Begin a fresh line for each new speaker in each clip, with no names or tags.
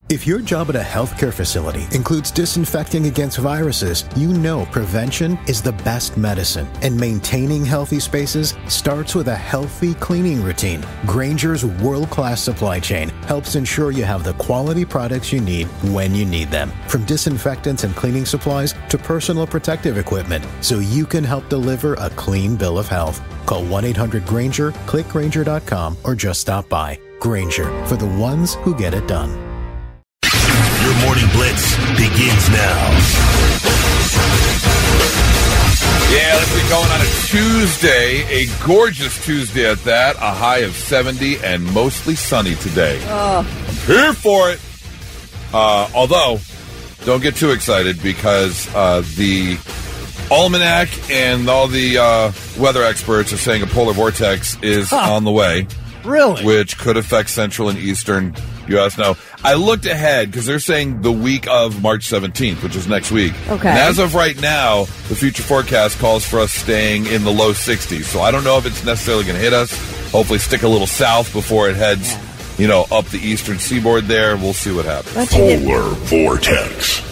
If your job at a healthcare facility includes disinfecting against viruses, you know prevention is the best medicine, and maintaining healthy spaces starts with a healthy cleaning routine. Grainger's world-class supply chain helps ensure you have the quality products you need when you need them, from disinfectants and cleaning supplies to personal protective equipment, so you can help deliver a clean bill of health. Call 1-800-GRAINGER, click Grainger.com, or just stop by. Grainger, for the ones who get it done.
Your Morning Blitz begins now.
Yeah, let's get going on a Tuesday, a gorgeous Tuesday at that, a high of 70 and mostly sunny today. I'm here for it. Although, don't get too excited because the almanac and all the weather experts are saying a polar vortex is on the way.
Really?
Which could affect central and eastern U.S. Now, I looked ahead because they're saying the week of March 17th, which is next week.
Okay.
And as of right now, the future forecast calls for us staying in the low 60s. So I don't know if it's necessarily going to hit us. Hopefully stick a little south before it heads, up the eastern seaboard there. We'll see what happens.
Polar vortex.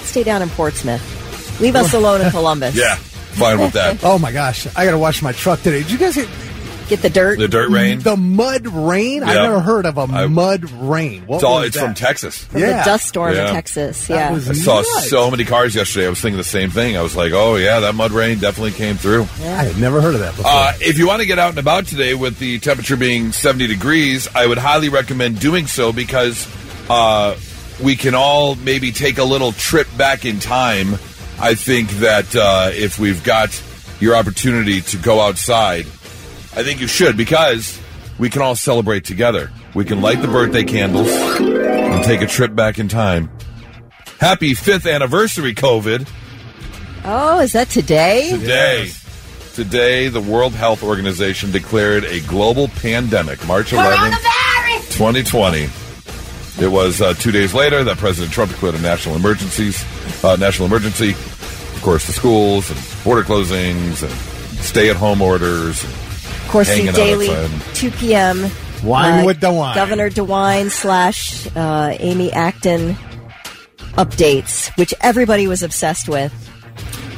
Stay down in Portsmouth. Leave us alone in Columbus.
Yeah, fine with that.
Oh, my gosh. I got to wash my truck today. Did you guys
get the dirt?
The dirt rain?
The mud rain?
Yeah.
I've never heard of a mud rain.
It's from Texas.
From the dust storm in Texas. Yeah.
I saw so many cars yesterday. I was thinking the same thing. I was like, oh, yeah, that mud rain definitely came through.
Yeah. I had never heard of that before.
If you want to get out and about today with the temperature being 70 degrees, I would highly recommend doing so because we can all maybe take a little trip back in time. I think that if we've got your opportunity to go outside, I think you should, because we can all celebrate together. We can light the birthday candles and take a trip back in time. Happy 5th anniversary, COVID.
Oh, is that today?
Today, the World Health Organization declared a global pandemic, March 11th, 2020. It was 2 days later that President Trump declared a national emergency. Of course, the schools and border closings and stay-at-home orders.
Of course, the daily 2 p.m.
Wine with DeWine.
Governor DeWine / Amy Acton updates, which everybody was obsessed with.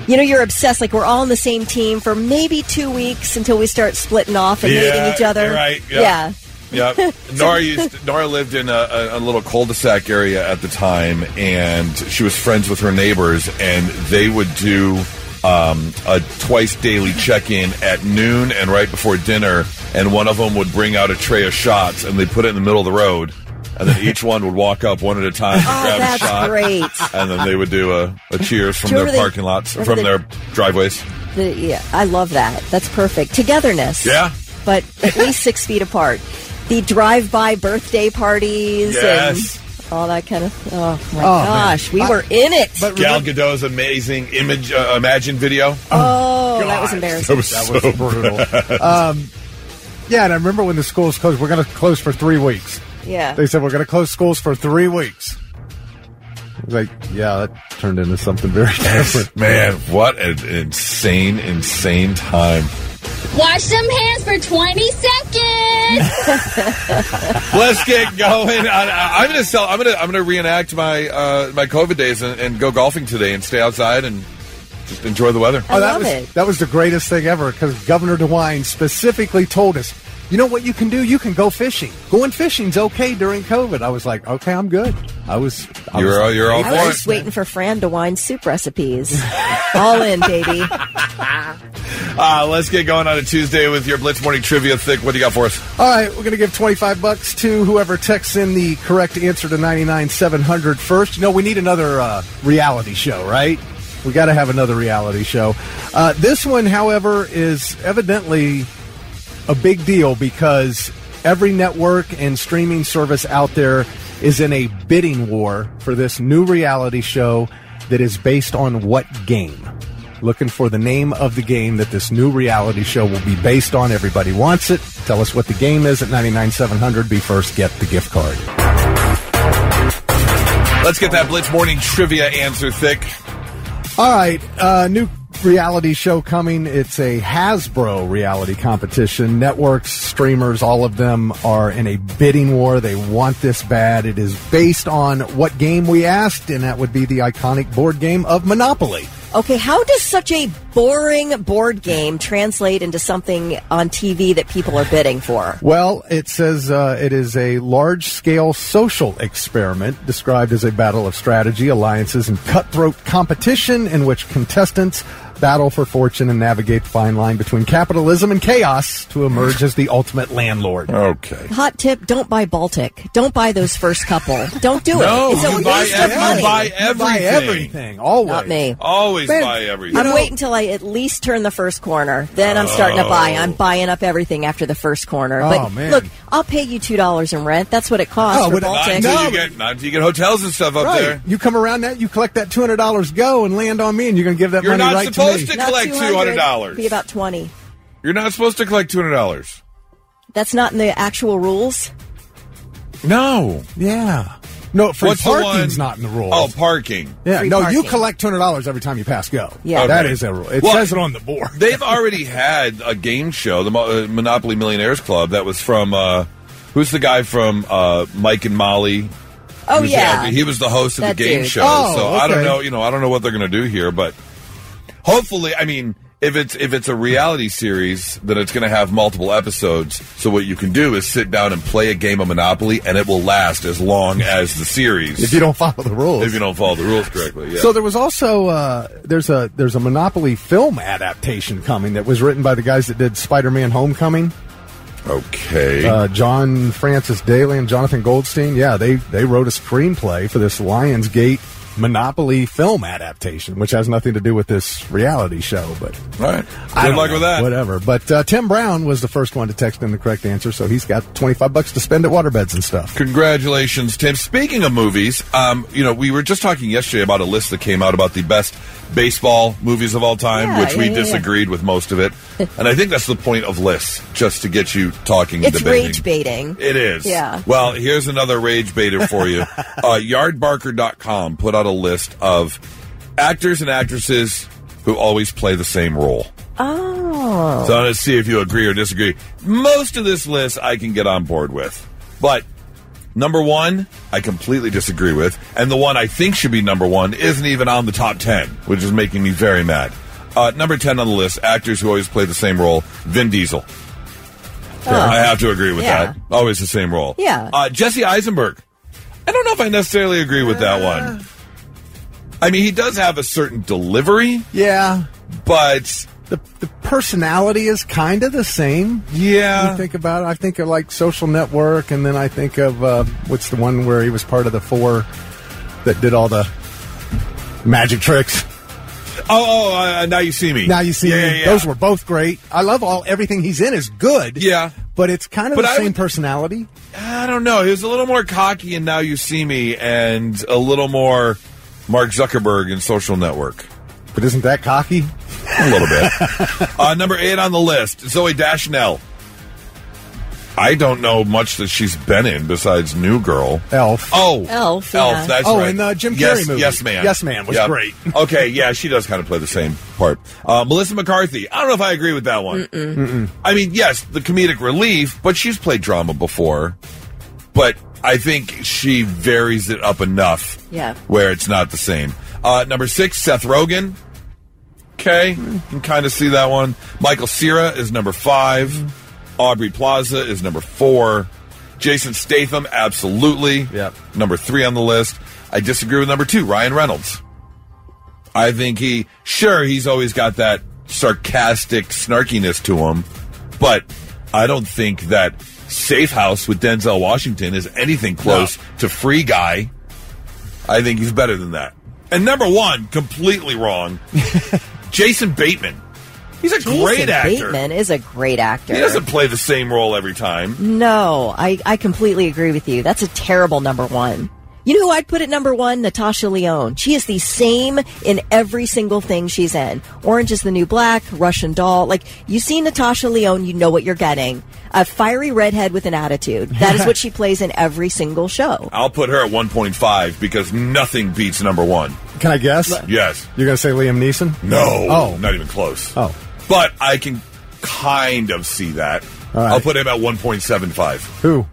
You're obsessed. Like, we're all on the same team for maybe 2 weeks until we start splitting off and hating each other.
Right.
Yeah.
Yeah, Nora lived in a little cul-de-sac area at the time, and she was friends with her neighbors, and they would do a twice daily check-in at noon and right before dinner, and one of them would bring out a tray of shots, and they'd put it in the middle of the road, and then each one would walk up one at a time and grab a shot.
Great.
And then they would do a cheers from their parking lots, from their driveways.
I love that. That's perfect. Togetherness.
Yeah.
But at least 6 feet apart. The drive-by birthday parties and all that kind of... Oh, my gosh.
Man.
We were in it.
Gal Gadot's amazing Imagine video.
Oh, God. That was embarrassing.
That was brutal. And I remember when the schools closed, we're going to close for 3 weeks.
Yeah.
They said, we're going to close schools for 3 weeks. I was like, that turned into something very different.
Man, what an insane time.
Wash them hands for 20 seconds.
Let's get going. I'm gonna reenact my COVID days and go golfing today and stay outside and just enjoy the weather.
I love it.
That was the greatest thing ever, because Governor DeWine specifically told us, you know what you can do? You can go fishing. Going fishing's okay during COVID. I was like, okay, I'm good.
You're all for it.
I was just waiting for Fran DeWine soup recipes. All in, baby.
Let's get going on a Tuesday with your Blitz Morning Trivia. Thick, what do you got for us?
All right, we're going to give $25 to whoever texts in the correct answer to 99-700 first. We need another reality show, right? We got to have another reality show. This one, however, is evidently a big deal because every network and streaming service out there is in a bidding war for this new reality show that is based on what game? Looking for the name of the game that this new reality show will be based on. Everybody wants it. Tell us what the game is at 99-700. Be first, get the gift card.
Let's get that Blitz Morning Trivia answer, Thick.
All right, new reality show coming. It's a Hasbro reality competition. Networks, streamers, all of them are in a bidding war. They want this bad. It is based on what game we asked, and that would be the iconic board game of Monopoly.
Okay, how does such a boring board game translate into something on TV that people are bidding for?
Well, it says it is a large-scale social experiment described as a battle of strategy, alliances, and cutthroat competition in which contestants battle for fortune and navigate the fine line between capitalism and chaos to emerge as the ultimate landlord.
Okay.
Hot tip, don't buy Baltic. Don't buy those first couple. Don't do it.
No,
It's a
you buy
waste of money.
Everything. Always.
Not me.
Always
Man,
buy everything.
I'm waiting until I at least turn the first corner. Then I'm starting to buy. I'm buying up everything after the first corner.
Oh,
But
man.
look, I'll pay you $2 in rent. That's what it costs for
but
Baltic.
Not until you get hotels and stuff up
Right.
there.
You come around that, you collect that $200 go and land on me, and you're going to give that
You're
money
not
right to
supposed
me.
to collect $200.
Be about 20.
You're not supposed to collect $200.
That's not in the actual rules.
No.
Yeah. No, free
What's the
parking's
one?
not in the rules.
Oh, parking.
yeah.
free
No, you
parking.
collect $200 every time you pass go.
Yeah.
That
Okay.
is a rule. It
Well,
says it on the board.
They've already had a game show, the Monopoly Millionaires Club, that was from, who's the guy from Mike and Molly?
Oh,
He was
yeah.
He was the host of
That
the game
dude.
show.
Oh,
so I don't
okay.
know, I don't know what they're going to do here, but hopefully, I mean, if it's a reality series, then it's going to have multiple episodes. So what you can do is sit down and play a game of Monopoly, and it will last as long as the series.
If you don't follow the rules.
If you don't follow the rules correctly, yeah.
So there was also there's a Monopoly film adaptation coming that was written by the guys that did Spider-Man: Homecoming.
Okay.
John Francis Daly and Jonathan Goldstein. Yeah, they wrote a screenplay for this Lionsgate Monopoly film adaptation, which has nothing to do with this reality show. But
All right.
I
Good
don't
luck
know.
with that.
Whatever. But Tim Brown was the first one to text in the correct answer, so he's got $25 to spend at waterbeds and stuff.
Congratulations, Tim. Speaking of movies, we were just talking yesterday about a list that came out about the best baseball movies of all time,
Yeah,
which we
yeah.
disagreed with most of it. And I think that's the point of lists, just to get you talking and
It's
debating.
rage baiting.
It is.
Yeah.
Well, here's another rage baiter for you. Yardbarker.com put out a list of actors and actresses who always play the same role.
Oh.
So let's see if you agree or disagree. Most of this list I can get on board with. But number one, I completely disagree with. And the one I think should be number one isn't even on the top 10, which is making me very mad. Number 10 on the list, actors who always play the same role, Vin Diesel. I have to agree with
Yeah.
that. Always the same role.
Yeah.
Jesse Eisenberg. I don't know if I necessarily agree with that one. I mean, he does have a certain delivery,
Yeah.
but
The personality is kind of the same.
yeah.
You think about it. I think of like Social Network, and then I think of what's the one where he was part of the four that did all the magic tricks.
Now You See Me.
Now You See Me.
Yeah.
Those were both great. I love everything he's in is good.
Yeah.
But it's kind of
But
the
I
same
would-
personality.
I don't know. He was a little more cocky in Now You See Me and a little more Mark Zuckerberg in Social Network.
But isn't that cocky?
A little bit. Number 8 on the list, Zooey Deschanel. I don't know much that she's been in besides New Girl.
Elf.
Oh,
Elf, yeah.
That's
Oh,
right.
and the Jim
Yes,
Carrey movie.
Yes Man.
Yes Man was great.
Okay, yeah, she does kind of play the same part. Melissa McCarthy. I don't know if I agree with that one. I mean, yes, the comedic relief, but she's played drama before. But I think she varies it up enough
Yeah.
where it's not the same. Number 6, Seth Rogen. Okay, you can kind of see that one. Michael Cera is number 5. Aubrey Plaza is number 4. Jason Statham, absolutely.
Yep.
Number 3 on the list. I disagree with number 2, Ryan Reynolds. I think he's always got that sarcastic snarkiness to him, but I don't think that Safe House with Denzel Washington is anything close to Free Guy. I think he's better than that. And number 1, completely wrong, Jason Bateman. He's a great actor.
Bateman is a great actor.
He doesn't play the same role every time.
No, I completely agree with you. That's a terrible number 1. You know who I'd put at number 1? Natasha Lyonne. She is the same in every single thing she's in. Orange is the New Black, Russian Doll. Like, you see Natasha Lyonne, you know what you're getting. A fiery redhead with an attitude. That is what she plays in every single show.
I'll put her at 1.5 because nothing beats number 1.
Can I guess?
Yes.
You're going to say Liam Neeson?
No.
Oh.
Not even close.
Oh.
But I can kind of see that.
All right.
I'll put him at 1.75.
Who?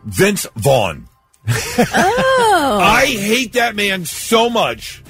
Vince Vaughn.
Oh.
I hate that man so much.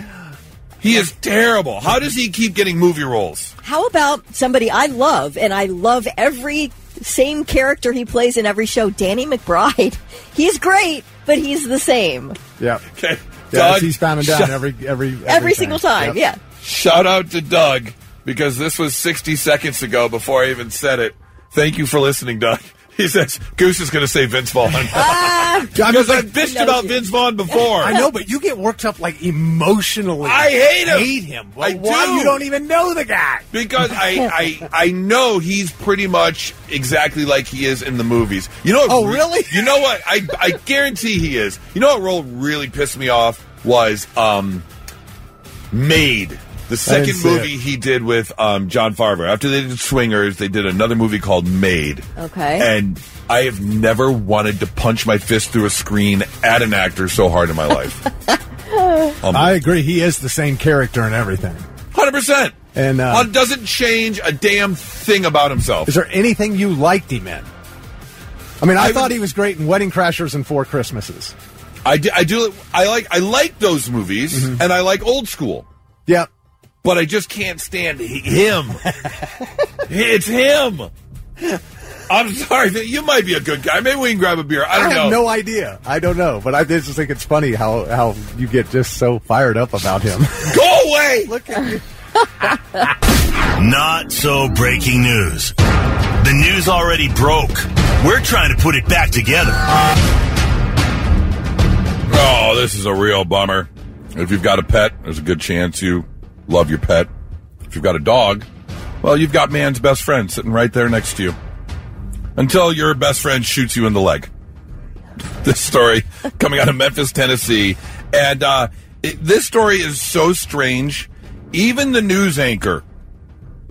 He is terrible. How does he keep getting movie roles?
How about somebody I love, and I love every same character he plays in every show, Danny McBride. He's great, but he's the same.
Yeah.
Okay.
Yeah,
Doug,
he's pounding down every
single time.
Yep.
Yeah.
Shout out to Doug, because this was 60 seconds ago before I even said it. Thank you for listening, Doug. He says, Goose is going to say Vince Vaughn. Because I've bitched about Vince Vaughn before.
I know, but you get worked up like emotionally.
I hate
him.
I
Why?
do.
You don't even know the guy.
Because I know he's pretty much exactly like he is in the movies. You know what?
Really?
You know what? I guarantee he is. You know what role really pissed me off was Maid. The second movie he did with Jon Favreau. After they did Swingers, they did another movie called Maid.
Okay.
And I have never wanted to punch my fist through a screen at an actor so hard in my life.
I agree. He is the same character and everything.
100%.
And
doesn't change a damn thing about himself.
Is there anything you liked him in? I mean, I thought he was great in Wedding Crashers and Four Christmases.
I like those movies, and I like Old School.
Yep.
But I just can't stand him. It's him. I'm sorry. You might be a good guy. Maybe we can grab a beer. I don't know.
I have no idea. I don't know. But I just think it's funny how you get just so fired up about him.
Go away!
Look at you.
Not so breaking news. The news already broke. We're trying to put it back together.
Oh, this is a real bummer. If you've got a pet, there's a good chance you love your pet. If you've got a dog, well, you've got man's best friend sitting right there next to you. Until your best friend shoots you in the leg. This story coming out of Memphis, Tennessee. And this story is so strange, even the news anchor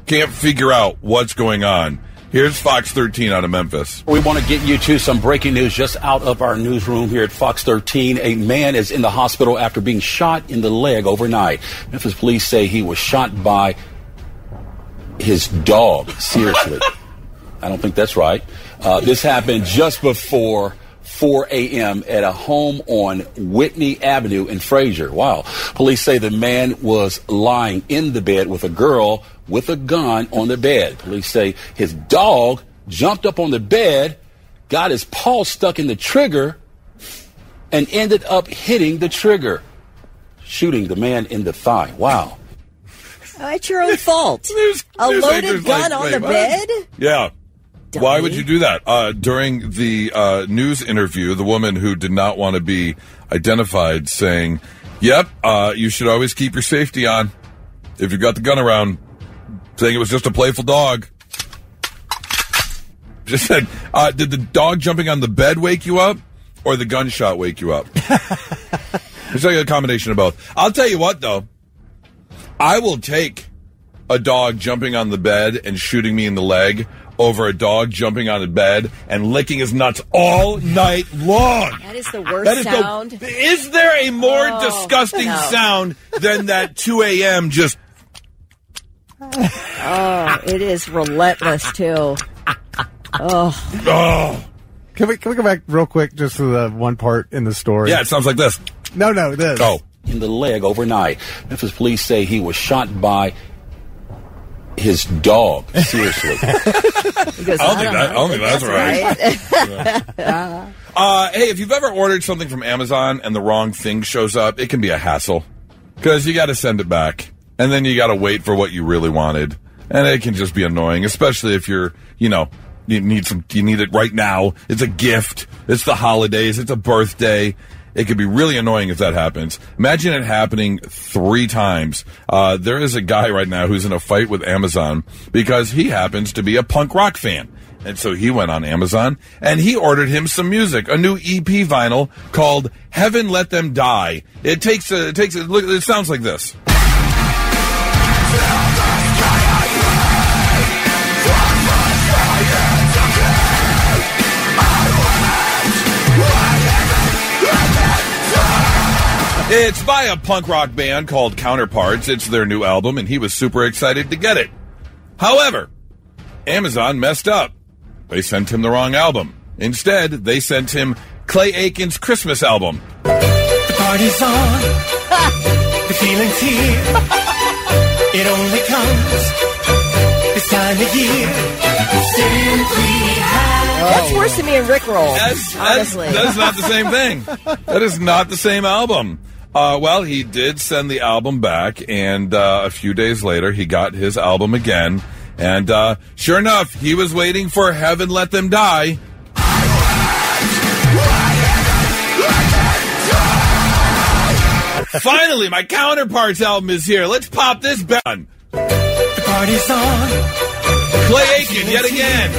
can't figure out what's going on. Here's Fox 13 out of Memphis.
We want to get you to some breaking news just out of our newsroom here at Fox 13. A man is in the hospital after being shot in the leg overnight. Memphis police say he was shot by his dog. Seriously. I don't think that's right. This happened just before 4 a.m. at a home on Whitney Avenue in Fraser. Wow. Police say the man was lying in the bed with a girl with a gun on the bed. Police say his dog jumped up on the bed, got his paw stuck in the trigger, and ended up hitting the trigger, shooting the man in the thigh. Wow.
It's your own fault. A loaded gun on the bed?
Yeah.
Dummy.
Why would you do that? During the news interview, the woman who did not want to be identified saying, yep, you should always keep your safety on if you've got the gun around, saying it was just a playful dog. Just said, did the dog jumping on the bed wake you up or the gunshot wake you up? It's like a combination of both. I'll tell you what, though. I will take a dog jumping on the bed and shooting me in the leg over a dog jumping on a bed and licking his nuts all night long.
That is the worst sound.
Is there a more disgusting sound than that 2 a.m. just...
Oh, it is relentless, too.
Oh.
Can we go back real quick just to the one part in the story?
Yeah, it sounds like this.
No, this.
Oh.
In the leg overnight. Memphis police say he was shot by his dog. Seriously.
Goes,
I don't think that's right. Hey, if you've ever ordered something from Amazon and the wrong thing shows up, it can be a hassle. Because you got to send it back. And then you got to wait for what you really wanted. And it can just be annoying, especially if you're, you need it right now. It's a gift. It's the holidays. It's a birthday. It could be really annoying if that happens. Imagine it happening 3 times. There is a guy right now who's in a fight with Amazon because he happens to be a punk rock fan. And so he went on Amazon and he ordered him some music, a new EP vinyl called Heaven Let Them Die. It sounds like this. It's by a punk rock band called Counterparts. It's their new album, and he was super excited to get it. However, Amazon messed up. They sent him the wrong album. Instead, they sent him Clay Aiken's Christmas album.
The party's on. The feeling's here. It only comes this time of year. Simply happy.
That's worse than me and Rickroll, honestly.
That's not the same thing. That is not the same album. Well, he did send the album back, and a few days later, he got his album again. And sure enough, he was waiting for Heaven Let Them Die. Finally, my Counterparts album is here. Let's pop this back.
The party's on.
Clay Aiken, yet again.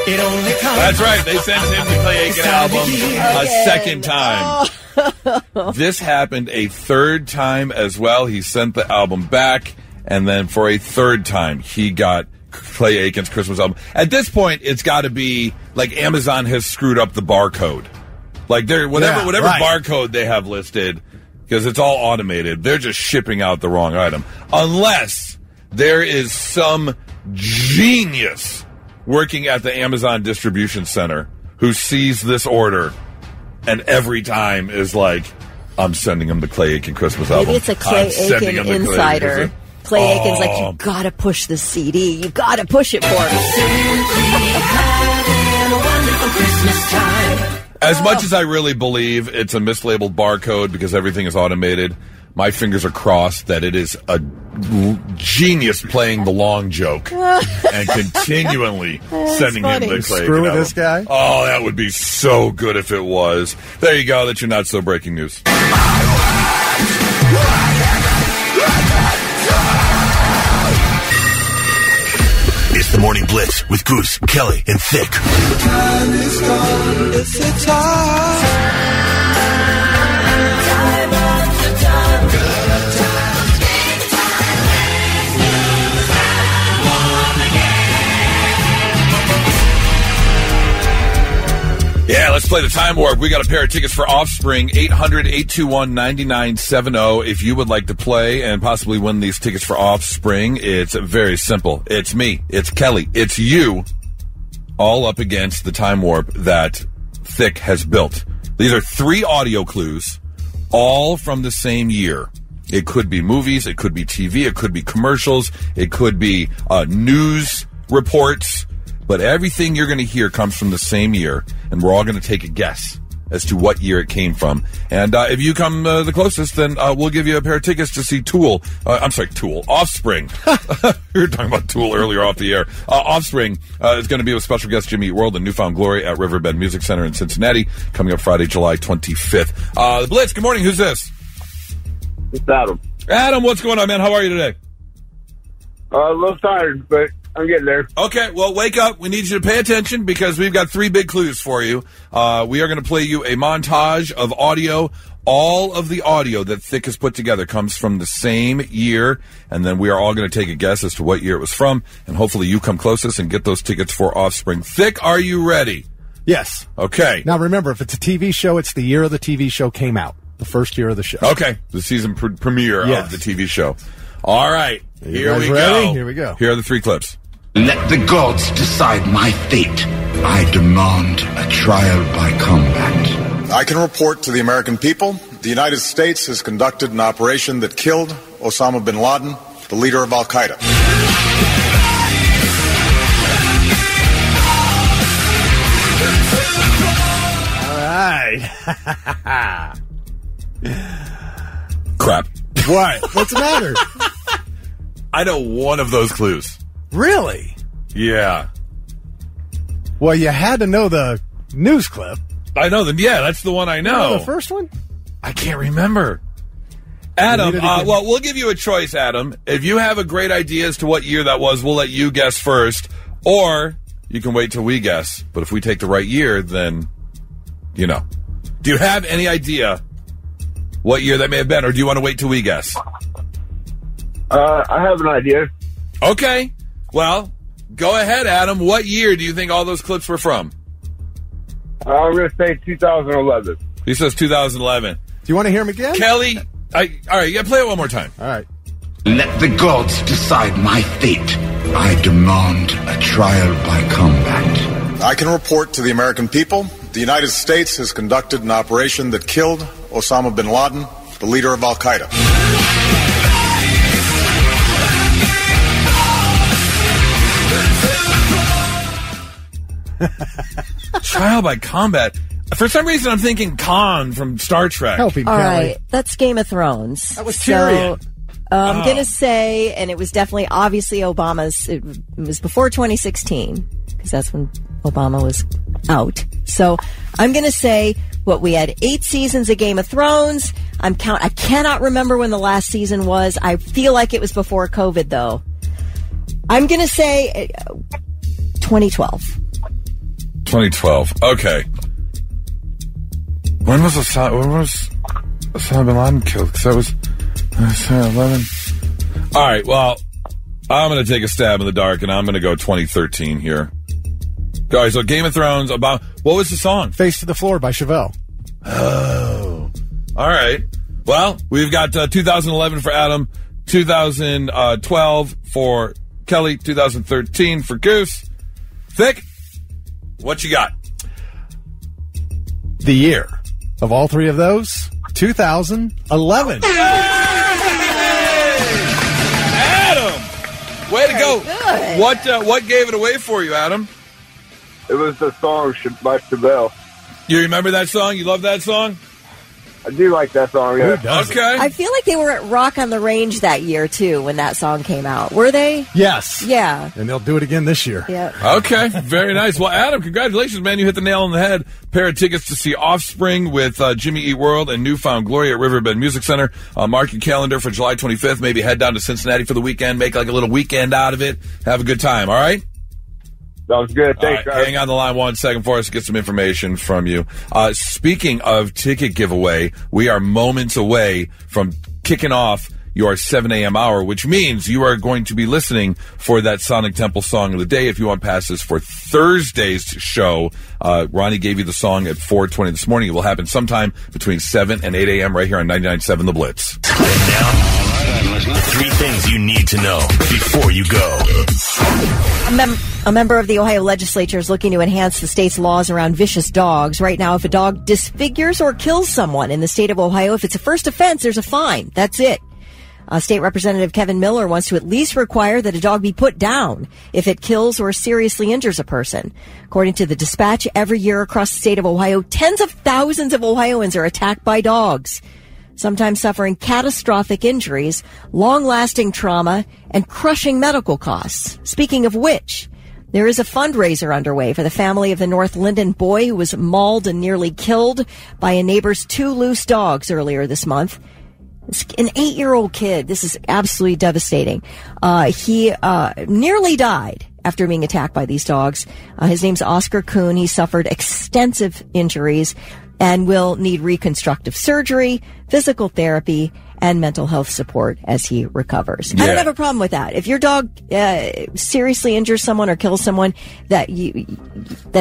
It only comes.
That's right. They sent him the Clay Aiken album a second time. This happened a third time as well. He sent the album back, and then for a third time, he got Clay Aiken's Christmas album. At this point, it's got to be like Amazon has screwed up the barcode. Like whatever right. Barcode they have listed, because it's all automated, they're just shipping out the wrong item. Unless there is some genius working at the Amazon distribution center who sees this order and every time is like, I'm sending him the Clay Aiken Christmas album.
Maybe it's a Clay Aiken insider. Clay Aiken's like, you gotta push the CD. You gotta push it for me.
As much as I really believe it's a mislabeled barcode because everything is automated, my fingers are crossed that it is a genius playing the long joke and continually sending him the Clay.
Screw with this guy?
Oh, that would be so good if it was. There you go. That's your not so breaking news.
It's the Morning Blitz with Goose, Kelly, and Thick.
The time is gone. It's the time. Time after time. Good time.
Yeah, let's play the Time Warp. We got a pair of tickets for Offspring, 800-821-9970. If you would like to play and possibly win these tickets for Offspring, it's very simple. It's me. It's Kelly. It's you. All up against the Time Warp that Thick has built. These are 3 audio clues, all from the same year. It could be movies. It could be TV. It could be commercials. It could be news reports. But everything you're going to hear comes from the same year, and we're all going to take a guess as to what year it came from. And if you come the closest, then we'll give you a pair of tickets to see Tool. Offspring. We were talking about Tool earlier off the air. Offspring is going to be with special guest Jimmy Eat World and Newfound Glory at Riverbend Music Center in Cincinnati, coming up Friday, July 25th. The Blitz, good morning. Who's this?
It's Adam.
Adam, what's going on, man? How are you today?
A little tired, but I'm getting there.
Okay, well, wake up. We need you to pay attention because we've got 3 big clues for you. We are going to play you a montage of audio. All of the audio that Thick has put together comes from the same year, and then we are all going to take a guess as to what year it was from, and hopefully you come closest and get those tickets for Offspring. Thick, are you ready?
Yes.
Okay.
Now, remember, if it's a TV show, it's the year of the TV show came out, the first year of the show.
Okay, the season premiere of the TV show. All right, here we
ready?
go.
Here we go.
Here are the 3 clips.
Let the gods decide my fate. I demand a trial by combat.
I can report to the American people, the United States has conducted an operation that killed Osama bin Laden, the leader of Al-Qaeda.
All right.
Crap.
What? What's the matter?
I know one of those clues.
Really?
Yeah.
Well, you had to know the news clip.
I know them. Yeah, that's the one I know.
The first one?
I can't remember. Adam, well, we'll give you a choice, Adam. If you have a great idea as to what year that was, we'll let you guess first. Or you can wait till we guess. But if we take the right year, then, you know. Do you have any idea what year that may have been? Or do you want to wait till we guess?
I have an idea.
Okay. Well, go ahead, Adam. What year do you think all those clips were from?
I'm going to say 2011.
He says 2011.
Do you want to hear him again?
Kelly, all right, yeah, play it one more time.
All right.
Let the gods decide my fate. I demand a trial by combat.
I can report to the American people, the United States has conducted an operation that killed Osama bin Laden, the leader of al-Qaeda.
Trial by combat. For some reason, I'm thinking Khan from Star Trek.
Help him,
All
Kelly.
right, that's Game of Thrones.
That was Tyrion.
I'm going to say, and it was definitely, obviously, Obama's, it was before 2016, because that's when Obama was out. So I'm going to say, we had 8 seasons of Game of Thrones. I cannot remember when the last season was. I feel like it was before COVID, though. I'm going to say 2012.
2012. Okay. When was Osama bin Laden killed? Because that was 11. All right, well, I'm going to take a stab in the dark, and I'm going to go 2013 here. Guys, so Game of Thrones, about what was the song?
Face to the Floor by Chevelle.
Oh. All right. Well, we've got 2011 for Adam, 2012 for Kelly, 2013 for Goose. Vic, what you got?
The year of all three of those, 2011.
Adam! Way to go.
Good.
What gave it away for you, Adam?
It was the song by Chevelle.
You remember that song? You love that song?
I do like that song, yeah.
Okay.
I feel like they were at Rock on the Range that year, too, when that song came out. Were they?
Yes.
Yeah.
And they'll do it again this year.
Yeah.
Okay, very nice. Well, Adam, congratulations, man. You hit the nail on the head. Pair of tickets to see Offspring with Jimmy Eat World and Newfound Glory at Riverbend Music Center. Mark your calendar for July 25th. Maybe head down to Cincinnati for the weekend. Make like a little weekend out of it. Have a good time, all right?
Sounds good. Thanks, guys.
Hang on the line 1 second for us to get some information from you. Speaking of ticket giveaway, we are moments away from kicking off your 7 a.m. hour, which means you are going to be listening for that Sonic Temple song of the day. If you want passes for Thursday's show, Ronnie gave you the song at 4:20 this morning. It will happen sometime between 7 and 8 a.m. right here on 99.7 The Blitz.
And now, 3 things you need to know before you go.
A member of the Ohio legislature is looking to enhance the state's laws around vicious dogs. Right now, if a dog disfigures or kills someone in the state of Ohio, if it's a first offense, there's a fine. That's it. State Representative Kevin Miller wants to at least require that a dog be put down if it kills or seriously injures a person. According to the Dispatch, every year across the state of Ohio, tens of thousands of Ohioans are attacked by dogs, sometimes suffering catastrophic injuries, long-lasting trauma, and crushing medical costs. Speaking of which, there is a fundraiser underway for the family of the North Linden boy who was mauled and nearly killed by a neighbor's 2 loose dogs earlier this month. An 8-year-old kid. This is absolutely devastating. He nearly died after being attacked by these dogs. His name's Oscar Kuhn. He suffered extensive injuries and will need reconstructive surgery, physical therapy, and mental health support as he recovers. Yeah. I don't have a problem with that. If your dog seriously injures someone or kills someone, that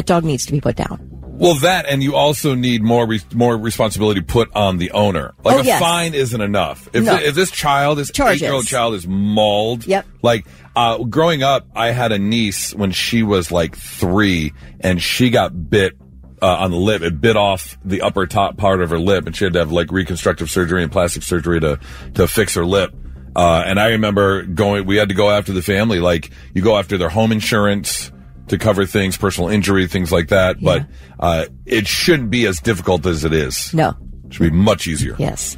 dog needs to be put down.
Well, that, and you also need more responsibility put on the owner. Like fine isn't enough. If this child, this 8-year-old child, is mauled, like growing up, I had a niece when she was like 3, and she got bit on the lip. It bit off the upper top part of her lip, and she had to have like reconstructive surgery and plastic surgery to fix her lip. And I remember we had to go after the family. Like, you go after their home insurance to cover things, personal injury, things like that. Yeah. But it shouldn't be as difficult as it is.
No.
It should be much easier.
Yes.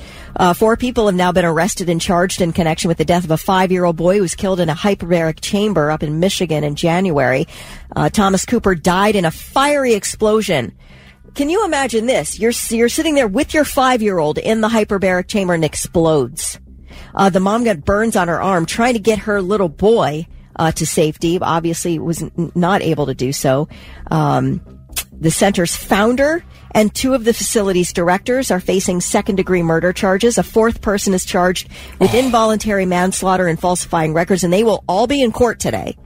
4 people have now been arrested and charged in connection with the death of a 5-year-old boy who was killed in a hyperbaric chamber up in Michigan in January. Thomas Cooper died in a fiery explosion can you imagine this? You're sitting there with your 5-year-old in the hyperbaric chamber and explodes. The mom got burns on her arm trying to get her little boy to safety. Obviously was not able to do so. The center's founder and 2 of the facility's directors are facing second-degree murder charges. A 4th person is charged with involuntary manslaughter and falsifying records, and they will all be in court today.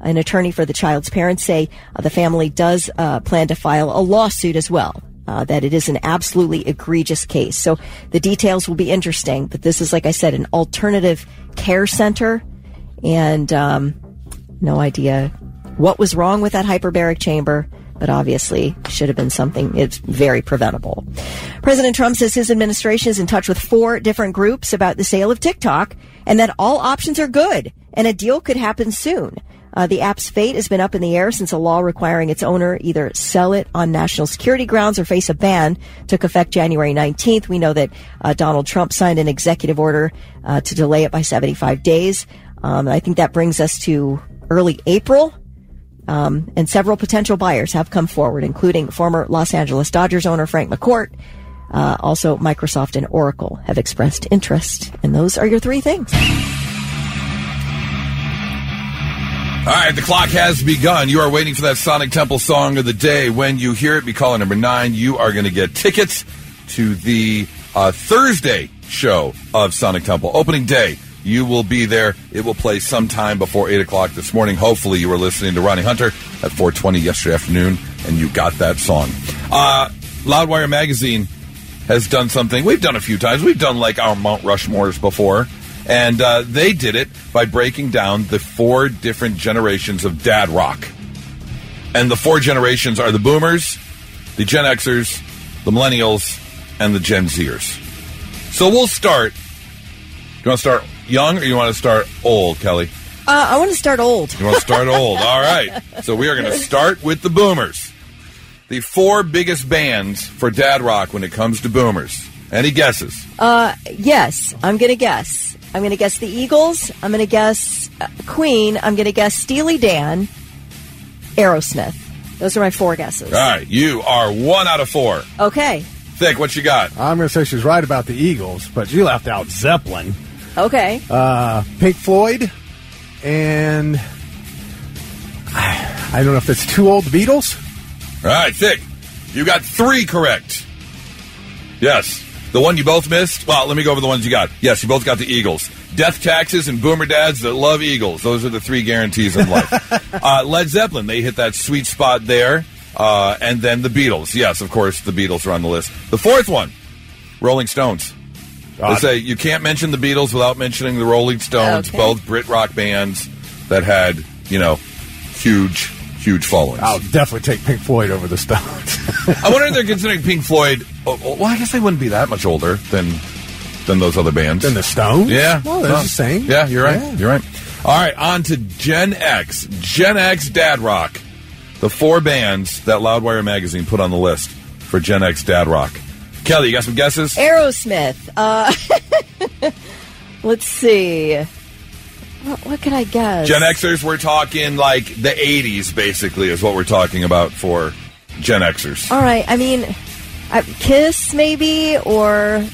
An attorney for the child's parents say the family does plan to file a lawsuit as well, that it is an absolutely egregious case. So the details will be interesting, but this is, like I said, an alternative care center, and no idea what was wrong with that hyperbaric chamber, but obviously should have been something. It's very preventable. President Trump says his administration is in touch with 4 different groups about the sale of TikTok, and that all options are good, and a deal could happen soon. The app's fate has been up in the air since a law requiring its owner either sell it on national security grounds or face a ban took effect January 19th. We know that Donald Trump signed an executive order to delay it by 75 days. I think that brings us to early April. And several potential buyers have come forward, including former Los Angeles Dodgers owner Frank McCourt. Also, Microsoft and Oracle have expressed interest. And those are your 3 things.
All right, the clock has begun. You are waiting for that Sonic Temple song of the day. When you hear it, be caller number 9. You are going to get tickets to the Thursday show of Sonic Temple. Opening day, you will be there. It will play sometime before 8 o'clock this morning. Hopefully you were listening to Ronnie Hunter at 4:20 yesterday afternoon, and you got that song. Loudwire Magazine has done something we've done a few times. We've done like our Mount Rushmores before. And they did it by breaking down the 4 different generations of dad rock. And the 4 generations are the boomers, the Gen Xers, the millennials, and the Gen Zers. So we'll start. You want to start young or you want to start old, Kelly?
I want to start old.
You want to start old. All right. So we are going to start with the boomers. The 4 biggest bands for dad rock when it comes to boomers. Any guesses?
Yes, I'm going to guess. I'm going to guess the Eagles. I'm going to guess Queen. I'm going to guess Steely Dan, Aerosmith. Those are my 4 guesses.
All right. You are 1 out of 4.
Okay.
Thick, what you got?
I'm going to say she's right about the Eagles, but you left out Zeppelin.
Okay.
Pink Floyd, and I don't know if it's too old, the Beatles.
All right, Thick. You got 3 correct. Yes. The one you both missed? Well, let me go over the ones you got. Yes, you both got the Eagles. Death taxes and boomer dads that love Eagles. Those are the 3 guarantees in life. Led Zeppelin, they hit that sweet spot there. And then the Beatles. Yes, of course, the Beatles are on the list. The 4th one, Rolling Stones. They say you can't mention the Beatles without mentioning the Rolling Stones, both Brit rock bands that had, huge followings.
I'll definitely take Pink Floyd over the Stones.
I wonder if they're considering Pink Floyd. Well, I guess they wouldn't be that much older than those other bands.
Than the Stones?
Yeah.
Well, they're the same.
Yeah, you're right. Yeah. You're right. All right, on to Gen X. Gen X dad rock. The 4 bands that Loudwire Magazine put on the list for Gen X dad rock. Kelly, you got some guesses?
Aerosmith. Let's see. What could I guess?
Gen Xers, we're talking like the 80s, basically, is what we're talking about for Gen Xers.
All right. I mean, Kiss, maybe, or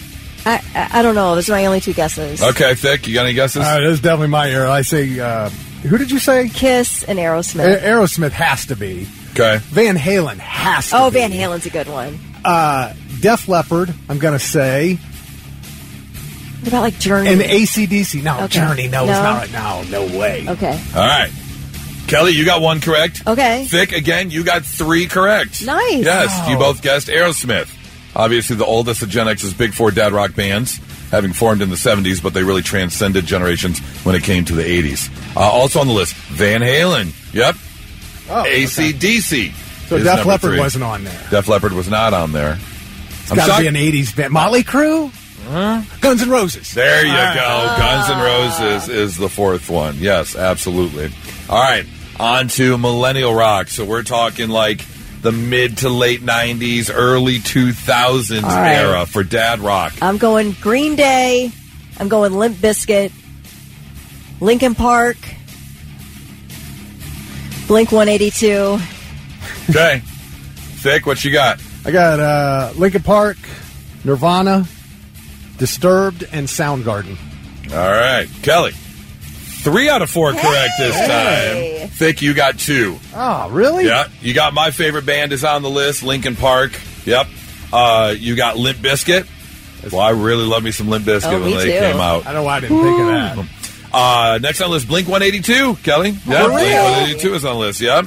I don't know. Those are my only 2 guesses.
Okay, Thick, you got any guesses?
This is definitely my era. I say, who did you say?
Kiss and Aerosmith.
Aerosmith has to be.
Okay.
Van Halen has to be.
Oh, Van Halen's a good one.
Def Leppard, I'm going to say.
What about like Journey?
And AC/DC. No,
okay.
Journey. No, it's not right now. No way.
Okay.
All right. Kelly, you got 1 correct.
Okay.
Thick, again, you got 3 correct.
Nice.
Yes,
wow.
You both guessed Aerosmith. Obviously, the oldest of Gen X's big 4 dad rock bands, having formed in the 70s, but they really transcended generations when it came to the 80s. Also on the list, Van Halen. Yep.
Oh,
AC/DC.
So Def Leppard wasn't on there.
Def Leppard was not on there.
It's got to be an 80s band. Motley Crue? Guns N' Roses.
There you go. Guns N' Roses is the 4th one. Yes, absolutely. All right, on to millennial rock. So we're talking like the mid to late 90s, early 2000s era for dad rock.
I'm going Green Day. I'm going Limp Bizkit. Linkin Park. Blink 182.
Okay. Thick, what you got?
I got Linkin Park, Nirvana, Disturbed, and Soundgarden.
All right. Kelly, 3 out of 4 correct this time. Thick, you got 2.
Oh, really?
Yeah. You got my favorite band is on the list, Linkin Park. Yep. You got Limp Bizkit. Well, I really love me some Limp Bizkit when they came out.
I know why I didn't think of that.
Next on the list, Blink-182, Kelly. Yeah,
really?
Blink-182 is on the list, yeah.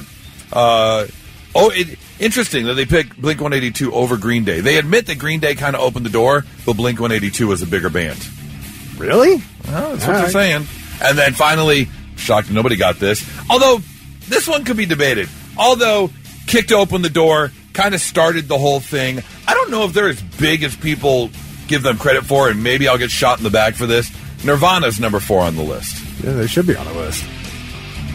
Interesting that they picked Blink-182 over Green Day. They admit that Green Day kind of opened the door, but Blink-182 was a bigger band.
Really?
Well, that's what they're saying. And then finally, shocked nobody got this, although this one could be debated. Although, kicked open the door, kind of started the whole thing. I don't know if they're as big as people give them credit for, and maybe I'll get shot in the back for this. Nirvana's number 4 on the list.
Yeah, they should be on the list.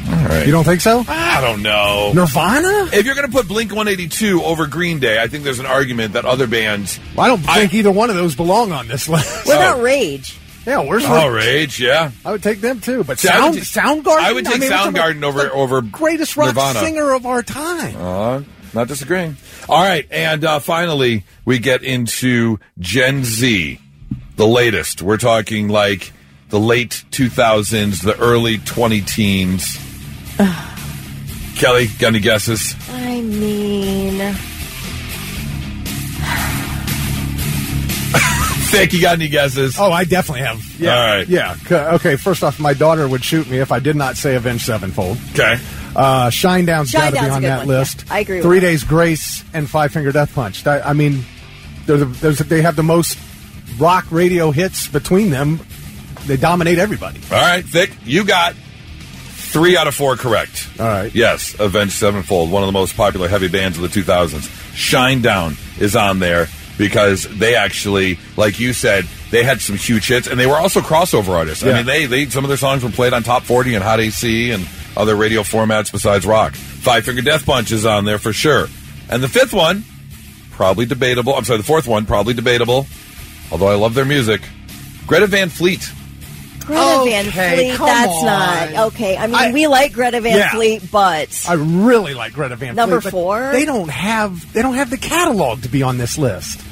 All right.
You don't think so?
I don't know.
Nirvana?
If you're going to put Blink-182 over Green Day, I think there's an argument that other bands...
Well, I don't think either one of those belong on this list.
What about Rage?
Yeah, where's
Rage? Yeah.
I would take them, too. But
Soundgarden?
I
would take Soundgarden over
greatest rock
Nirvana.
Singer of our time.
Not disagreeing. All right, and finally, we get into Gen Z, the latest. We're talking like the late 2000s, the early 20-teens. Kelly, got any guesses?
I mean...
Thick, you got any guesses?
Oh, I definitely have. Yeah.
All right.
Yeah. Okay, first off, my daughter would shoot me if I did not say Avenged Sevenfold.
Okay.
Shinedown's got to be on that list.
Yeah, I agree with
3 Days Grace and Five Finger Death Punch. I mean, they have the most rock radio hits between them. They dominate everybody.
All right, Thick, you got 3 out of 4 correct.
All right.
Yes, Avenged Sevenfold, one of the most popular heavy bands of the 2000s. Shinedown is on there because they actually, like you said, they had some huge hits, and they were also crossover artists.
Yeah.
I mean, they some of their songs were played on Top 40 and Hot AC and other radio formats besides rock. Five Finger Death Punch is on there for sure. And the 5th one, probably debatable. I'm sorry, the 4th one, probably debatable, although I love their music. Greta Van Fleet.
Greta Van Fleet, that's not... Okay, I mean, we like Greta Van Fleet, but...
I really like Greta Van Fleet.
Number 4?
They don't have the catalog to be on this list.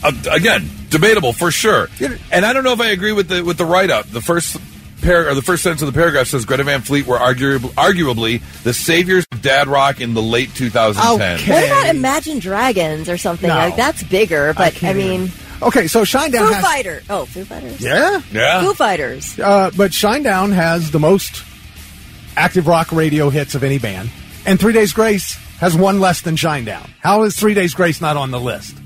Again, debatable for sure. And I don't know if I agree with the write-up. The first sentence of the paragraph says Greta Van Fleet were arguably the saviors of dad rock in the late 2010s.
Okay.
What about Imagine Dragons or something?
No.
Like, that's bigger, but I mean...
Okay, so Shinedown
Foo
has...
Fighters. Oh, Foo Fighters?
Yeah?
Yeah.
Foo Fighters.
But Shinedown has the most active rock radio hits of any band. And 3 Days Grace has one less than Shinedown. How is 3 Days Grace not on the list?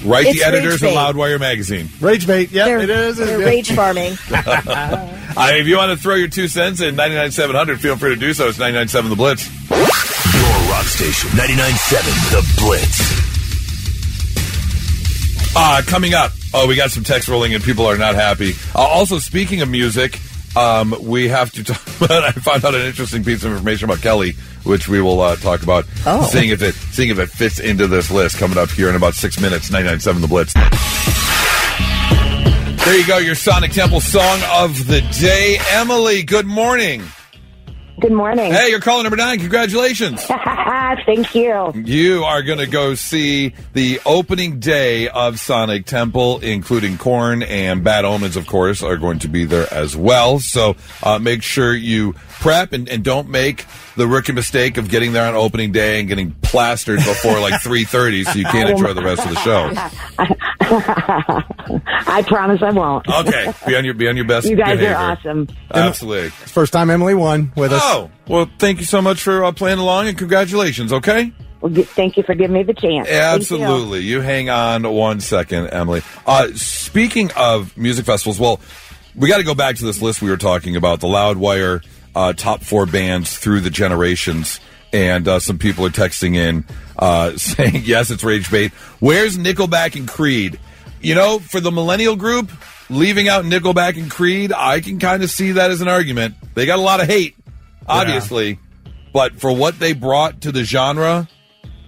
Write
It's
the editors
rage
of
bait.
Loudwire magazine.
Rage bait, yep, it is.
They're rage farming.
If you want to throw your 2 cents in 99.700, feel free to do so. It's 99.7 The Blitz.
Your rock station, 99.7 The Blitz.
Coming up, we got some text rolling and people are not happy. Also, speaking of music, we have to talk about, I found out an interesting piece of information about Kelly, which we will talk about, seeing if it fits into this list coming up here in about 6 minutes, 99.7 The Blitz. There you go, your Sonic Temple song of the day. Emily, good morning.
Good morning.
Hey, you're caller number 9. Congratulations.
Thank you.
You are going to go see the opening day of Sonic Temple, including Korn and Bad Omens, of course, are going to be there as well. So make sure you prep and don't make the rookie mistake of getting there on opening day and getting plastered before like 3:30 so you can't enjoy the rest of the show.
I promise I won't.
Okay. Be on your best
You guys
behavior.
are awesome.
Absolutely.
It's the first time Emily won with us.
Oh, well, thank you so much for playing along, and congratulations, okay?
Well, thank you for giving me the chance.
Absolutely. You hang on 1 second, Emily. Speaking of music festivals, well, we got to go back to this list we were talking about, the Loudwire top 4 bands through the generations, and some people are texting in saying, yes, it's rage bait. Where's Nickelback and Creed? You know, for the millennial group, leaving out Nickelback and Creed, I can kind of see that as an argument. They got a lot of hate, obviously, but for what they brought to the genre,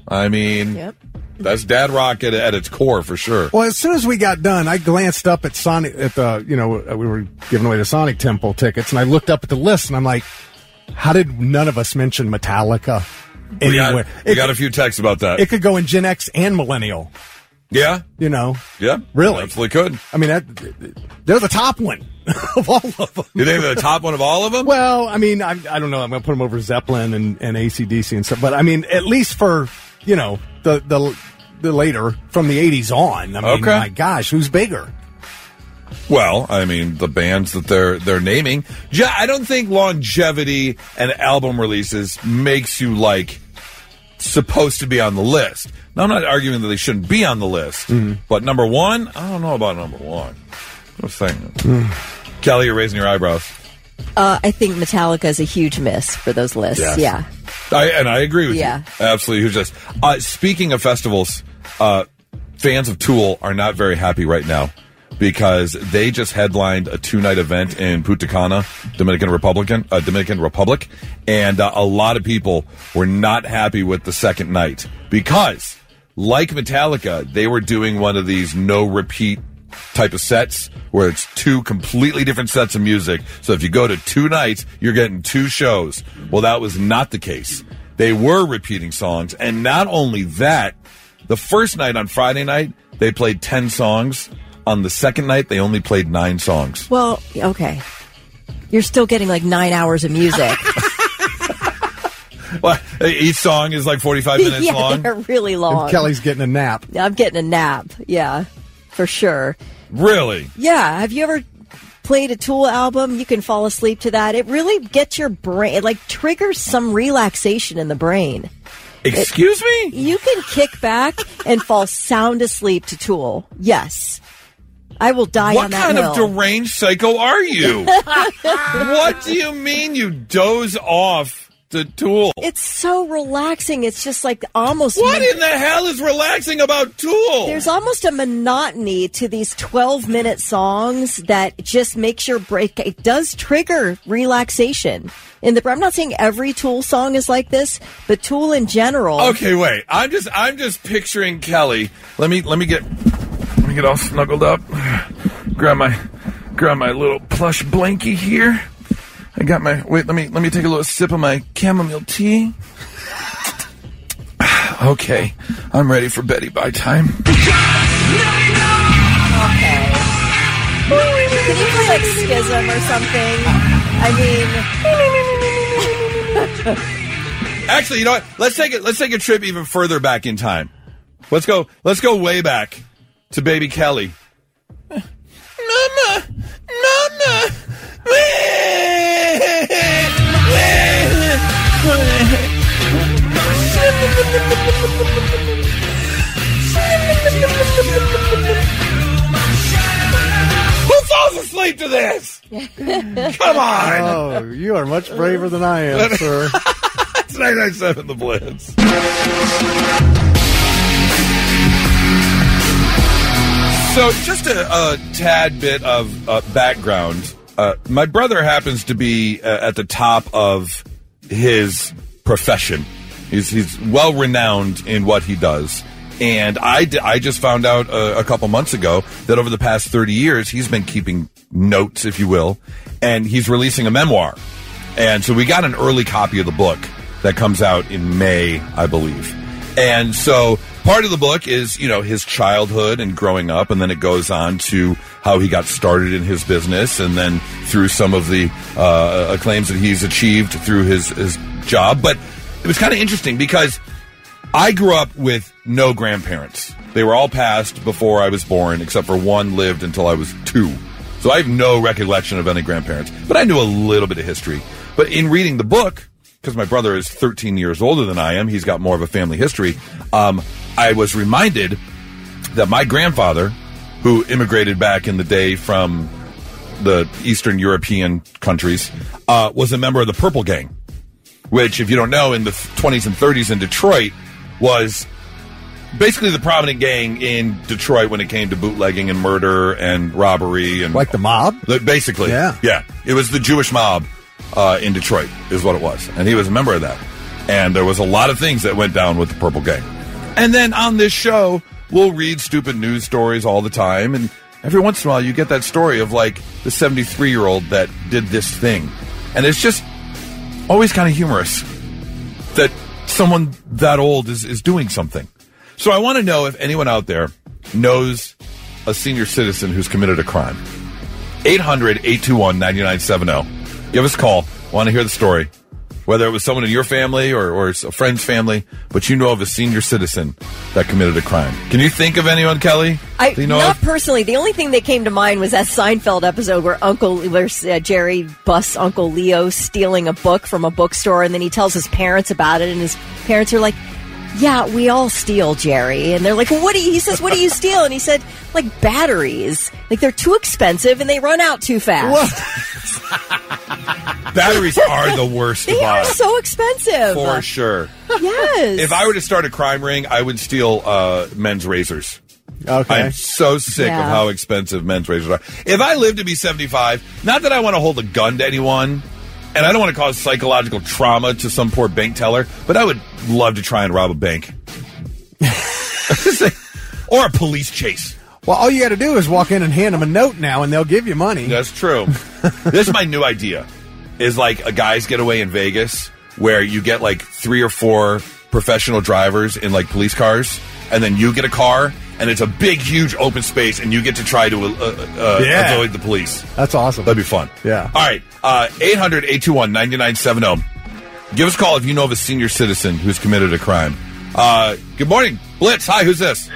I mean, that's dad rock at its core for sure.
Well, as soon as we got done, I glanced up at Sonic, we were giving away the Sonic Temple tickets, and I looked up at the list, and I'm like, how did none of us mention Metallica? anywhere.
We got a few texts about that.
It could go in Gen X and Millennial.
Yeah.
You know.
Yeah.
Really?
Absolutely could.
I mean, they're the top one of all of them.
You think they're the top one of all of them?
Well, I mean, I don't know. I'm going to put them over Zeppelin and AC/DC and stuff. But, I mean, at least for, the later, from the 80s on. I mean, my gosh, who's bigger?
Well, I mean, the bands that they're naming. I don't think longevity and album releases makes you, supposed to be on the list. Now, I'm not arguing that they shouldn't be on the list, but number one, I don't know about number one. I was saying, Kelly, you're raising your eyebrows.
I think Metallica is a huge miss for those lists.
Yes.
Yeah,
I agree with you.
Yeah.
Absolutely huge miss. Speaking of festivals, fans of Tool are not very happy right now because they just headlined a 2-night event in Punta Cana, Dominican Republic, and a lot of people were not happy with the second night because, like Metallica, they were doing one of these no-repeat type of sets where it's 2 completely different sets of music. So if you go to 2 nights, you're getting 2 shows. Well, that was not the case. They were repeating songs, and not only that, the first night on Friday night, they played 10 songs. On the second night, they only played 9 songs.
Well, okay. You're still getting 9 hours of music.
Well, each song is 45 minutes long.
They're really long.
And Kelly's getting a nap.
I'm getting a nap. Yeah, for sure.
Really?
Yeah. Have you ever played a Tool album? You can fall asleep to that. It really gets your brain, triggers some relaxation in the brain.
Excuse me?
You can kick back and fall sound asleep to Tool. Yes. I will die on that hill.
What kind of deranged psycho are you? What do you mean you doze off to Tool?
It's so relaxing. It's just almost...
What in the hell is relaxing about Tool?
There's almost a monotony to these 12-minute songs that just makes your brain... It does trigger relaxation. I'm not saying every Tool song is like this, but Tool in general...
Okay, wait. I'm just picturing Kelly. Let me get all snuggled up. Grab my little plush blankie here. I got my... Wait, let me take a little sip of my chamomile tea. Okay, I'm ready for Betty Bye time.
Okay. Can you play Schism or something?
Actually, you know what? Let's take a trip even further back in time. Let's go way back to baby Kelly. Mama. Who falls asleep to this? Come on.
Oh, you are much braver than I am, sir.
It's 99.7 The Blitz. So just a tad bit of background. My brother happens to be at the top of his profession. He's well renowned in what he does. And I just found out a couple months ago that over the past 30 years, he's been keeping notes, if you will, and he's releasing a memoir. And so we got an early copy of the book that comes out in May, I believe. And so part of the book is, his childhood and growing up, and then it goes on to how he got started in his business, and then through some of the acclaims that he's achieved through his job. But it was kind of interesting because I grew up with no grandparents. They were all passed before I was born, except for one lived until I was 2. So I have no recollection of any grandparents. But I knew a little bit of history. But in reading the book, because my brother is 13 years older than I am, he's got more of a family history, I was reminded that my grandfather, who immigrated back in the day from the Eastern European countries, was a member of the Purple Gang, which, if you don't know, in the 20s and 30s in Detroit was basically the prominent gang in Detroit when it came to bootlegging and murder and robbery. And
like the mob?
Basically. Yeah. It was the Jewish mob in Detroit is what it was. And he was a member of that. And there was a lot of things that went down with the Purple Gang. And then on this show, we'll read stupid news stories all the time. And every once in a while, you get that story of, the 73-year-old that did this thing. And it's just always kind of humorous that someone that old is doing something. So I want to know if anyone out there knows a senior citizen who's committed a crime. 800-821-9970. Give us a call. Want to hear the story. Whether it was someone in your family or a friend's family, but you know of a senior citizen that committed a crime. Can you think of anyone, Kelly? Do you know
not personally. The only thing that came to mind was that Seinfeld episode where Jerry busts Uncle Leo stealing a book from a bookstore, and then he tells his parents about it, and his parents are like, yeah, we all steal, Jerry. And they're like, well, he says, what do you steal? And he said, like, batteries. Like, they're too expensive and they run out too fast.
Batteries are the worst to buy.
They are so expensive.
For sure.
Yes.
If I were to start a crime ring, I would steal men's razors.
Okay.
I'm so sick of how expensive men's razors are. If I live to be 75, not that I want to hold a gun to anyone, and I don't want to cause psychological trauma to some poor bank teller, but I would love to try and rob a bank. Or a police chase.
Well, all you got to do is walk in and hand them a note now, and they'll give you money.
That's true. This is my new idea, is like a guy's getaway in Vegas where you get like 3 or 4 professional drivers in like police cars, and then you get a car, and it's a big, huge open space, and you get to try to avoid the police.
That's awesome.
That'd be fun.
Yeah.
All right. 800-821-9970. Give us a call if you know of a senior citizen who's committed a crime. Good morning. Blitz. Hi, who's this?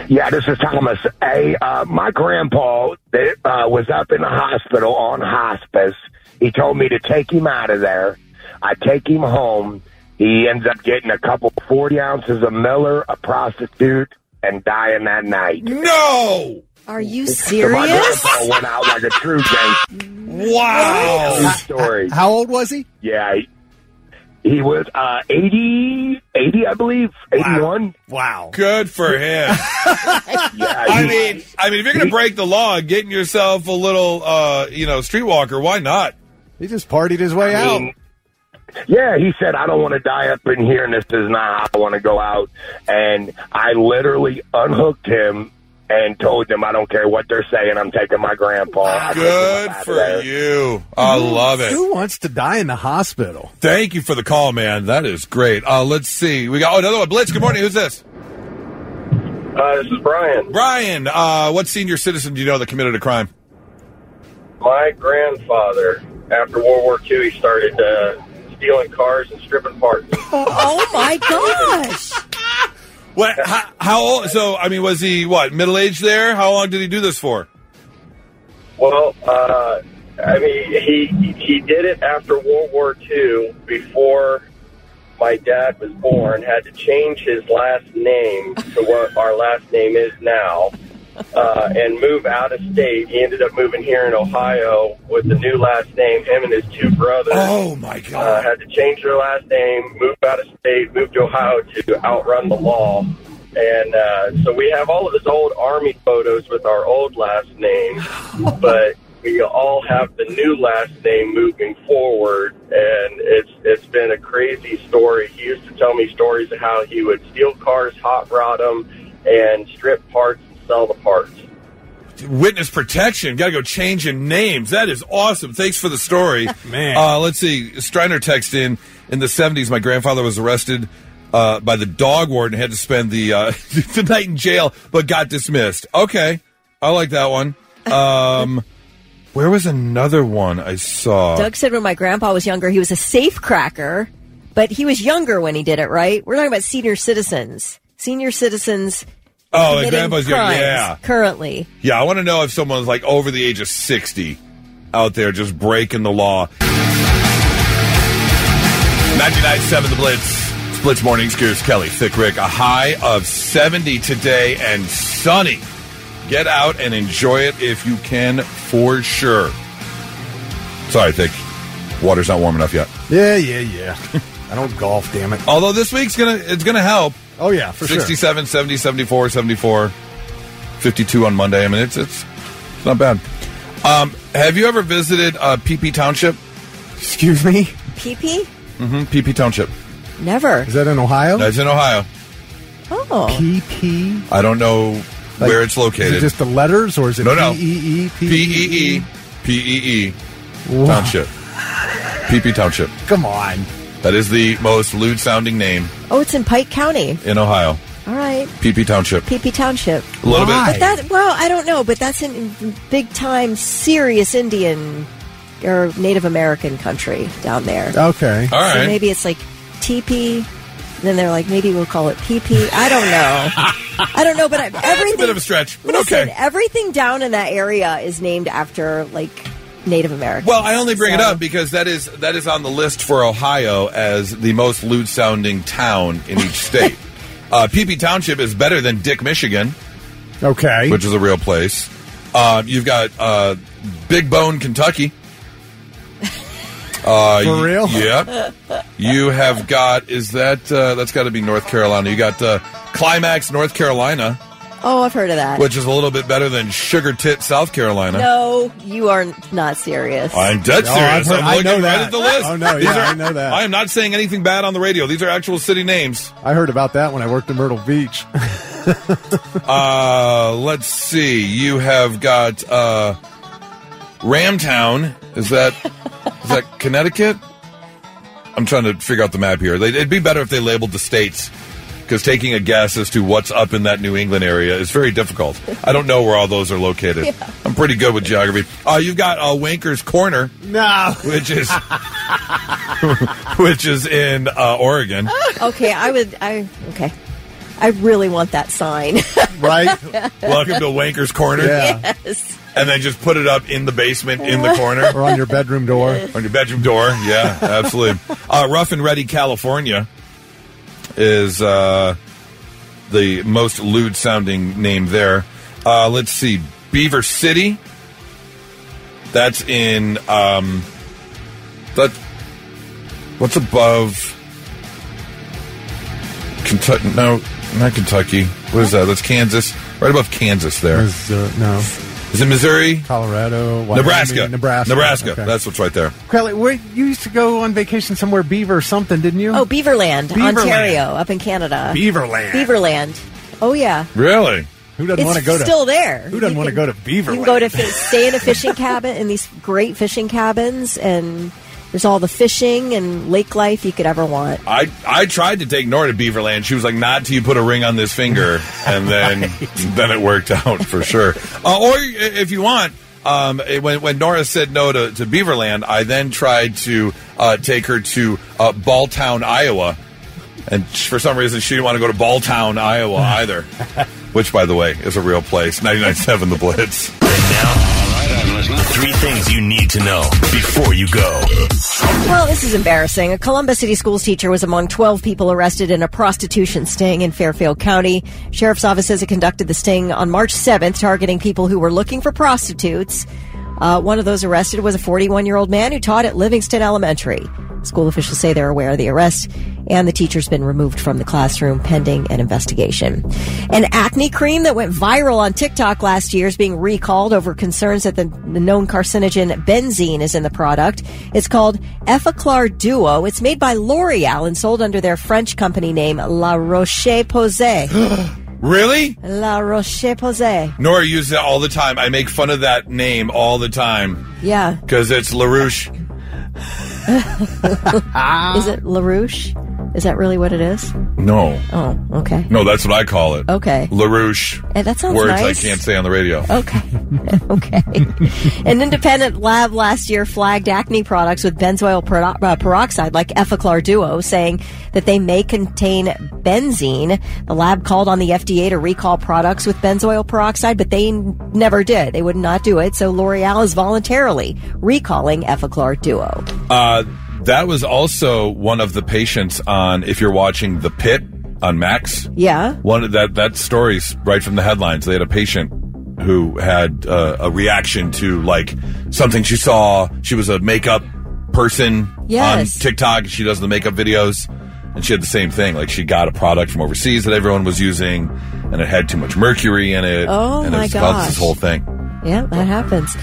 Yeah, this is Thomas. Hey, my grandpa was up in the hospital on hospice. He told me to take him out of there. I take him home. He ends up getting a couple 40 ounces of Miller, a prostitute, and dying that night.
No!
Are you
So
serious?
my grandpa went out like a true gangster.
Wow.
True story.
How old was he?
Yeah, he was 80, I believe, 81.
Wow.
Good for him. I mean, if you're going to break the law, getting yourself a little, streetwalker, why not?
He just partied his way out.
Yeah, he said, I don't want to die up in here, and this is not how I want to go out. And I literally unhooked him and told them, I don't care what they're saying, I'm taking my grandpa.
Good for you. I love it.
Who wants to die in the hospital?
Thank you for the call, man. That is great. Let's see. We got another one. Blitz, good morning. Who's this?
This is Brian.
Brian, what senior citizen do you know that committed a crime?
My grandfather, after World War II, he started stealing cars and stripping parts.
Oh, my gosh.
What? How old? So, I mean, was he, middle-aged there? How long did he do this for?
Well, he did it after World War II, before my dad was born, had to change his last name to what our last name is now, and move out of state. He ended up moving here in Ohio with the new last name. Him and his 2 brothers.
Oh, my God.
Had to change their last name, move out of state, move to Ohio to outrun the law. And so we have all of his old Army photos with our old last name, but we all have the new last name moving forward, and it's been a crazy story. He used to tell me stories of how he would steal cars, hot rod them, and strip parts and sell the parts.
Witness protection. Got to go changing names. That is awesome. Thanks for the story.
Man.
Let's see. Striner text in the 70s, my grandfather was arrested by the dog warden, had to spend the night in jail, but got dismissed. Okay. I like that one. Where was another one I saw?
Doug said when my grandpa was younger, he was a safe cracker, but he was younger when he did it, right? We're talking about senior citizens. Senior citizens.
Oh, and grandpa's young. Yeah.
Currently.
Yeah, I want to know if someone's like over the age of 60 out there just breaking the law. 99.7 The Blitz. It's Blitz Mornings. Here's Kelly, Thick Rick. A high of 70 today and sunny. Get out and enjoy it if you can, for sure. Sorry, Thick. Water's not warm enough yet.
Yeah. I don't golf, damn it.
Although this week's gonna help.
Oh, yeah, for
67, 70, 74, 74, 52 on Monday. I mean, it's not bad. Have you ever visited PP Township?
Excuse me?
PP?
Mm-hmm, PP Township.
Never.
Is that in Ohio?
That's in Ohio.
Oh.
PP?
I don't know where it's located.
Is it just the letters, or is it
No.
P-E-E?
P-E-E. P-E-E. Township. PP Township.
Come on.
That is the most lewd-sounding name.
Oh, it's in Pike County.
In Ohio.
All right.
PP Township.
PP Township.
A little bit.
But I don't know, but that's in big-time, serious Indian or Native American country down there.
Okay.
All right.
So maybe it's like TP. Then they're like, maybe we'll call it PP. I don't know. But everything.
That's a bit of a stretch, but
listen,
okay.
Everything down in that area is named after, like, Native Americans.
Well, I only bring it up because that is on the list for Ohio as the most lewd-sounding town in each state. PP Township is better than Dick, Michigan.
Okay.
Which is a real place. You've got Big Bone, Kentucky.
For real?
Yeah. You have got, that's got to be North Carolina. You got Climax, North Carolina.
Oh, I've heard of that.
Which is a little bit better than Sugar Tit, South Carolina.
No, you are not serious.
I'm dead serious. I'm looking right at the list.
Oh, no, I know that.
I am not saying anything bad on the radio. These are actual city names.
I heard about that when I worked in Myrtle Beach.
Let's see. You have got Ramtown. Is that Connecticut? I'm trying to figure out the map here. It'd be better if they labeled the states, because taking a guess as to what's up in that New England area is very difficult. I don't know where all those are located. Yeah. I'm pretty good with geography. You've got Wanker's Corner.
No.
Which is in Oregon.
Okay, okay. I really want that sign.
Right?
Welcome to Wanker's Corner.
Yeah.
Yes.
And then just put it up in the basement, in the corner.
Or on your bedroom door.
On your bedroom door, yeah, absolutely. Rough and Ready, California is the most lewd-sounding name there. Let's see. Beaver City. That's in... what's above... Kentucky? No, not Kentucky. What is that? That's Kansas. Right above Kansas there.
No.
Is it Missouri?
Colorado? Wyoming,
Nebraska.
Nebraska.
Okay. That's what's right there.
Crowley, you used to go on vacation somewhere, Beaver something, didn't you?
Oh, Beaverland, Ontario, up in Canada. Beaverland. Oh, yeah.
Really?
Who doesn't want to go to...
It's still there.
Who doesn't want to go to Beaverland?
You can go to stay in a fishing cabin, in these great fishing cabins, and there's all the fishing and lake life you could ever want.
I tried to take Nora to Beaverland. She was like, not till you put a ring on this finger. And then it worked out for sure. Or if you want, when Nora said no to Beaverland, I then tried to take her to Balltown, Iowa. And for some reason, she didn't want to go to Balltown, Iowa either. Which, by the way, is a real place. 99.7 The Blitz.
Right now, 3 things you need to know before you go.
Well, this is embarrassing. A Columbus City Schools teacher was among 12 people arrested in a prostitution sting in Fairfield County. Sheriff's Office says it conducted the sting on March 7th, targeting people who were looking for prostitutes. One of those arrested was a 41-year-old man who taught at Livingston Elementary. School officials say they're aware of the arrest, and the teacher's been removed from the classroom pending an investigation. An acne cream that went viral on TikTok last year is being recalled over concerns that the known carcinogen benzene is in the product. It's called Effaclar Duo. It's made by L'Oreal and sold under their French company name La Roche-Posay.
Really?
La Roche-Posay.
Nora uses it all the time. I make fun of that name all the time.
Yeah.
Because it's LaRouche.
Is it LaRouche? Is that really what it is?
No.
Oh, okay.
No, that's what I call it.
Okay.
LaRouche.
And that sounds
words
nice.
I can't say on the radio.
Okay. Okay. An independent lab last year flagged acne products with benzoyl peroxide, like Effaclar Duo, saying that they may contain benzene. The lab called on the FDA to recall products with benzoyl peroxide, but they never did. They would not do it. So L'Oreal is voluntarily recalling Effaclar Duo.
That was also one of the patients on, if you're watching The Pit on Max.
Yeah.
One of that story's right from the headlines. They had a patient who had a reaction to like something she saw. She was a makeup person on TikTok. She does the makeup videos, and she had the same thing. Like she got a product from overseas that everyone was using, and it had too much mercury in it.
Oh,
and
my
it caused
gosh.
this whole thing.
Yeah, that happens.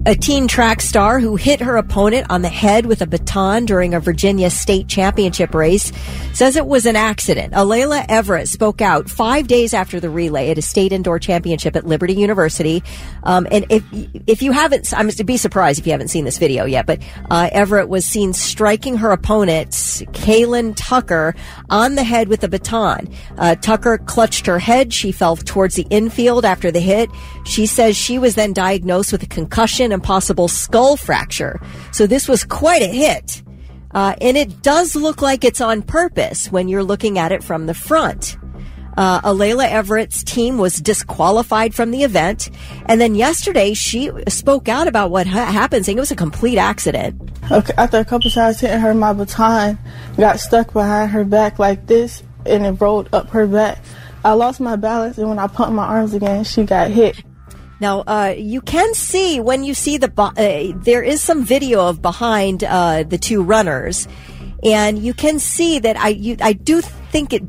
A teen track star who hit her opponent on the head with a baton during a Virginia state championship race says it was an accident. Alayla Everett spoke out 5 days after the relay at a state indoor championship at Liberty University. And if you haven't, I'm to be surprised if you haven't seen this video yet, but Everett was seen striking her opponent, Kaylin Tucker, on the head with a baton. Tucker clutched her head. She fell towards the infield after the hit. She says she was then diagnosed with a concussion and possible skull fracture. So this was quite a hit. And it does look like it's on purpose when you're looking at it from the front. Alayla Everett's team was disqualified from the event. And then yesterday, she spoke out about what happened, saying it was a complete accident.
Okay, after a couple times hitting her, my baton got stuck behind her back like this, and it rolled up her back. I lost my balance, and when I pumped my arms again, she got hit.
Now, you can see when you see there is some video of behind the two runners, and you can see that I do think it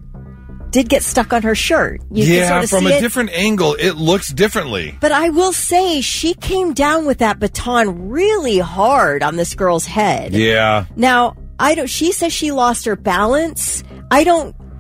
did get stuck on her shirt. You can sort of
from
see
a different angle, it looks differently.
But I will say she came down with that baton really hard on this girl's head.
Yeah.
Now, she says she lost her balance.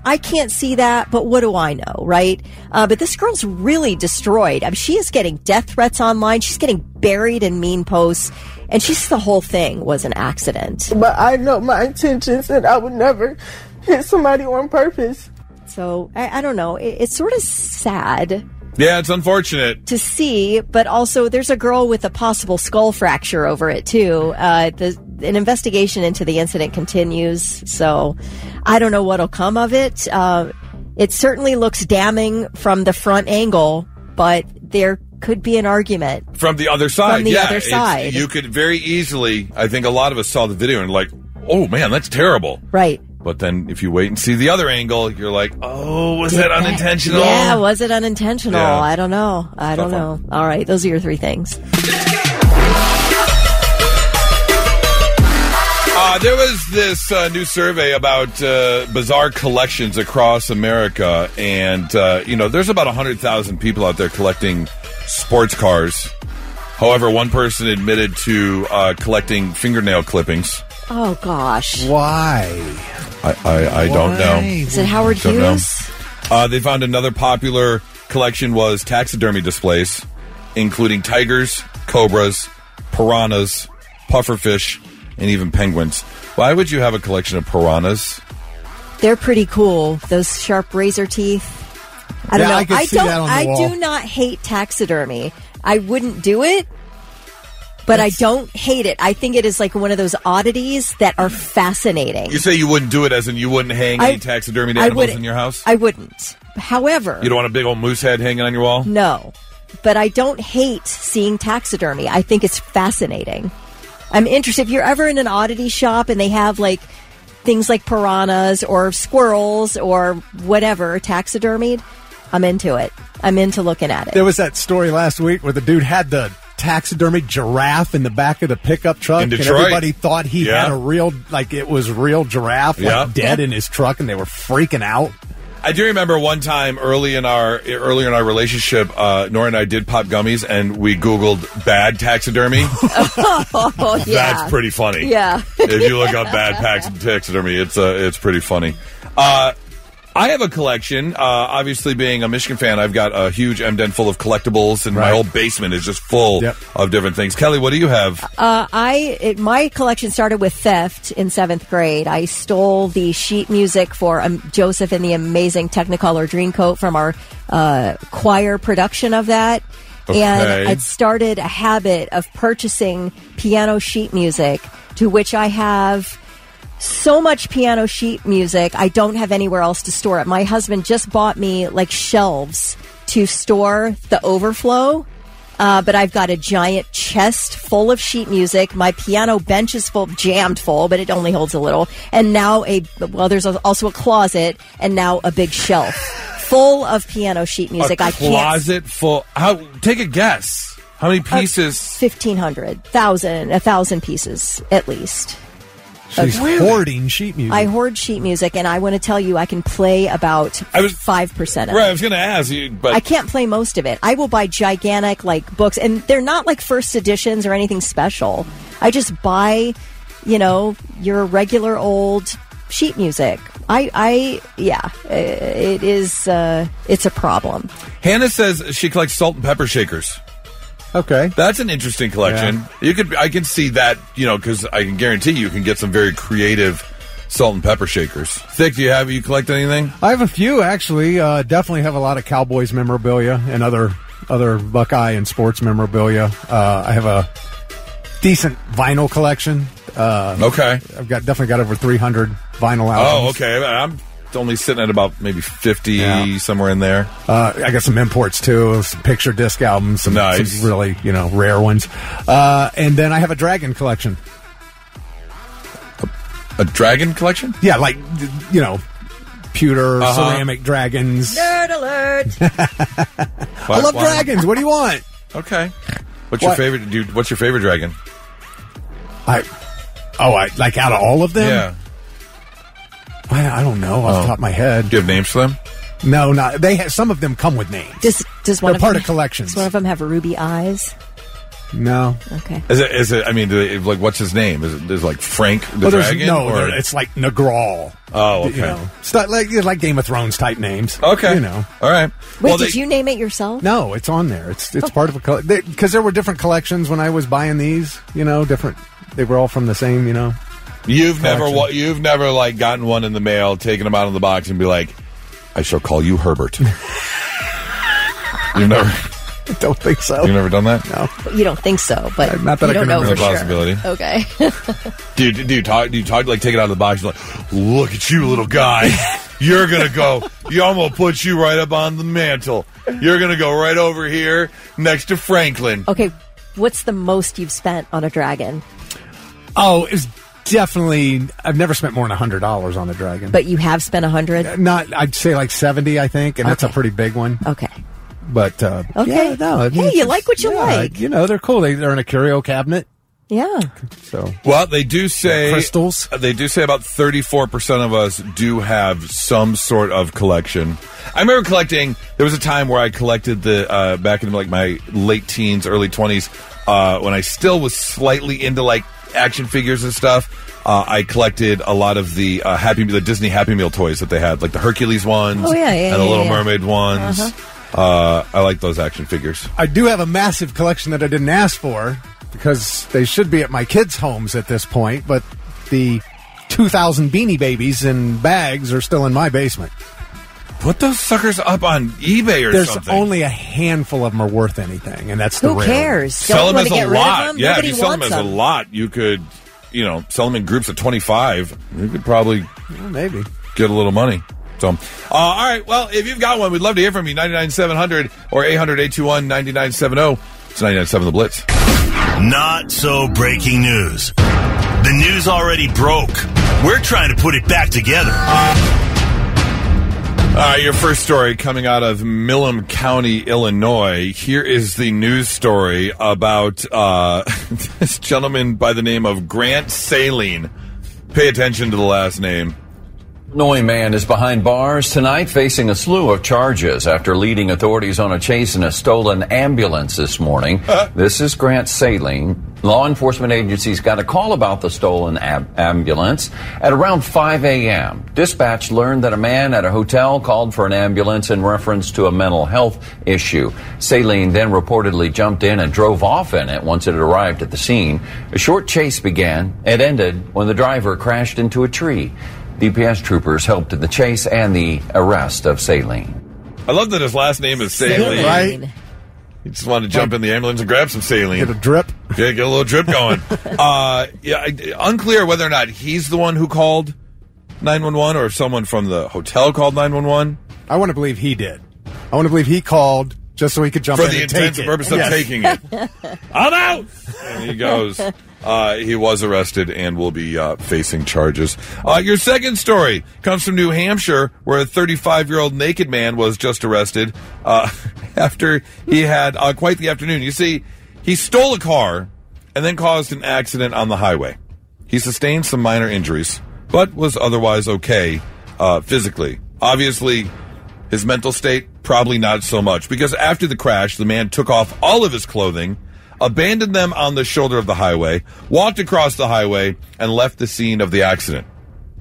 I can't see that, but what do I know, right? But this girl's really destroyed. I mean, she is getting death threats online. She's getting buried in mean posts. And she says the whole thing was an accident.
But I know my intentions, and I would never hit somebody on purpose.
So, I don't know. It's sort of sad.
Yeah, it's unfortunate
to see, but also there's a girl with a possible skull fracture over it, too. An investigation into the incident continues, so I don't know what'll come of it. It certainly looks damning from the front angle, but there could be an argument.
From the other side,
From the other side.
You could very easily, I think a lot of us saw the video and like, oh man, that's terrible.
Right.
But then if you wait and see the other angle, you're like, oh, was that unintentional?
Yeah, was it unintentional?
Yeah.
I don't know. I don't know. All right, those are your three things.
There was this new survey about bizarre collections across America, and, there's about 100,000 people out there collecting sports cars. However, one person admitted to collecting fingernail clippings.
Oh, gosh.
Why?
I don't know.
Is it Howard Hughes?
They found another popular collection was taxidermy displays, including tigers, cobras, piranhas, pufferfish, and even penguins. Why would you have a collection of piranhas?
They're pretty cool. Those sharp razor teeth. I don't know. I do not hate taxidermy. I wouldn't do it, but I don't hate it. I think it is like one of those oddities that are fascinating.
You say you wouldn't do it as in you wouldn't hang any taxidermy animals in your house?
I wouldn't. However...
You don't want a big old moose head hanging on your wall?
No. But I don't hate seeing taxidermy. I think it's fascinating. I'm interested. If you're ever in an oddity shop and they have like things like piranhas or squirrels or whatever taxidermied, I'm into it. I'm into looking at it.
There was that story last week where the dude had the taxidermy like in the back of the pickup truck,
in Detroit.
And everybody thought he had a real, like it was real giraffe, like dead in his truck, and they were freaking out.
I do remember one time earlier in our relationship, Nora and I did pop gummies, and we Googled bad taxidermy.
Oh, yeah.
That's pretty funny.
Yeah.
If you look up bad taxidermy, it's pretty funny. I have a collection. Obviously, being a Michigan fan, I've got a huge M-Den full of collectibles, and my whole basement is just full of different things. Kelly, what do you have?
My collection started with theft in 7th grade. I stole the sheet music for Joseph and the Amazing Technicolor Dreamcoat from our choir production of that.
Okay.
And I started a habit of purchasing piano sheet music, to which I have so much piano sheet music, I don't have anywhere else to store it. My husband just bought me like shelves to store the overflow, but I've got a giant chest full of sheet music. My piano bench is jammed full, but it only holds a little. And now there's also a closet, and now a big shelf full of piano sheet music.
A closet full. Take a guess. How many pieces?
1,500, 1,000 pieces at least.
She's hoarding sheet music.
I hoard sheet music, and I want to tell you, I can play about 5% of it.
Right, I was going to ask you, but
I can't play most of it. I will buy gigantic books, and they're not first editions or anything special. I just buy, your regular old sheet music. It is. It's a problem.
Hannah says she collects salt and pepper shakers.
Okay,
that's an interesting collection.
Yeah.
I can see that, because I can guarantee you can get some very creative salt and pepper shakers. Thick, do you collect anything?
I have a few actually. Definitely have a lot of Cowboys memorabilia and other Buckeye and sports memorabilia. I have a decent vinyl collection.
Okay,
I've definitely got over 300 vinyl albums.
Oh, okay. I'm only sitting at about maybe 50, somewhere in there.
I got some imports too, some picture disc albums, some really rare ones, and then I have a dragon collection.
A dragon collection?
Yeah, pewter ceramic dragons.
Nerd alert!
I love dragons. What do you want?
Okay. What's your favorite? What's your favorite dragon?
I out of all of them?
Yeah.
I don't know off the top of my head.
Do you have names for them?
No, not they. Some of them come with names.
Does one
They're part of collections?
Does one of them have ruby eyes?
No.
Okay.
Is it? I mean, what's his name? Is it Frank the dragon?
No, it's like Negral.
Oh, okay.
It's not like Game of Thrones type names.
Okay.
All
right.
Wait, did you name it yourself?
No, it's on there. It's part of a because there were different collections when I was buying these. Different. They were all from the same.
You've
collection.
never gotten one in the mail, taken them out of the box, and be like, I shall call you Herbert. You've never.
I don't think so.
You've never done that?
No.
You don't think so, but
not that
you don't know for sure.
Possibility.
Okay.
Do you talk take it out of the box? You're like, look at you, little guy. You're gonna go. I'm gonna put you right up on the mantle. You're gonna go right over here next to Franklin.
Okay. What's the most you've spent on a dragon?
Oh, it's definitely. I've never spent more than $100 on a dragon.
But you have spent 100?
Not. I'd say like 70. I think, and that's a pretty big one.
Okay.
But
okay.
Yeah, no.
You like what you like.
They're cool. They're in a curio cabinet.
Yeah.
So
they do say
crystals.
They do say about 34% of us do have some sort of collection. I remember collecting. There was a time where I collected the back in my late teens, early 20s, when I still was slightly into action figures and stuff. I collected a lot of the the Disney Happy Meal toys that they had, like the Hercules ones, and the Little Mermaid ones. I like those action figures.
I do have a massive collection that I didn't ask for because they should be at my kids' homes at this point, but the 2,000 Beanie Babies in bags are still in my basement.
Put those suckers up on eBay or something.
There's only a handful of them are worth anything, and that's the
Who cares?
Sell them as a lot. Yeah,
Nobody
if you sell them as a lot, you could, sell them in groups of 25. You could probably
maybe
get a little money. So, all right. Well, if you've got one, we'd love to hear from you. 99-700 or 800-821-9970. It's 99.7 The Blitz.
Not so breaking news. The news already broke. We're trying to put it back together.
Your first story coming out of Milam County, Illinois. Here is the news story about this gentleman by the name of Grant Saline. Pay attention to the last name.
Illinois man is behind bars tonight facing a slew of charges after leading authorities on a chase in a stolen ambulance this morning. This is Grant Saline. Law enforcement agencies got a call about the stolen ambulance at around 5 a.m. Dispatch learned that a man at a hotel called for an ambulance in reference to a mental health issue. Saline then reportedly jumped in and drove off in it once it arrived at the scene. A short chase began. It ended when the driver crashed into a tree. DPS troopers helped in the chase and the arrest of Saline.
I love that his last name is Saline.
Right?
He just wanted to jump in the ambulance and grab some saline.
Get a drip.
Yeah, get a little drip going. Unclear whether or not he's the one who called 911 or if someone from the hotel called 911.
I want to believe he did. I want to believe he called just so he could jump in and take it.
For the intended purpose of taking it. I'm out! And he goes. He was arrested and will be facing charges. Your second story comes from New Hampshire, where a 35-year-old naked man was just arrested after he had quite the afternoon. You see, he stole a car and then caused an accident on the highway. He sustained some minor injuries, but was otherwise okay physically. Obviously, his mental state, probably not so much, because after the crash, the man took off all of his clothing, abandoned them on the shoulder of the highway, walked across the highway, and left the scene of the accident.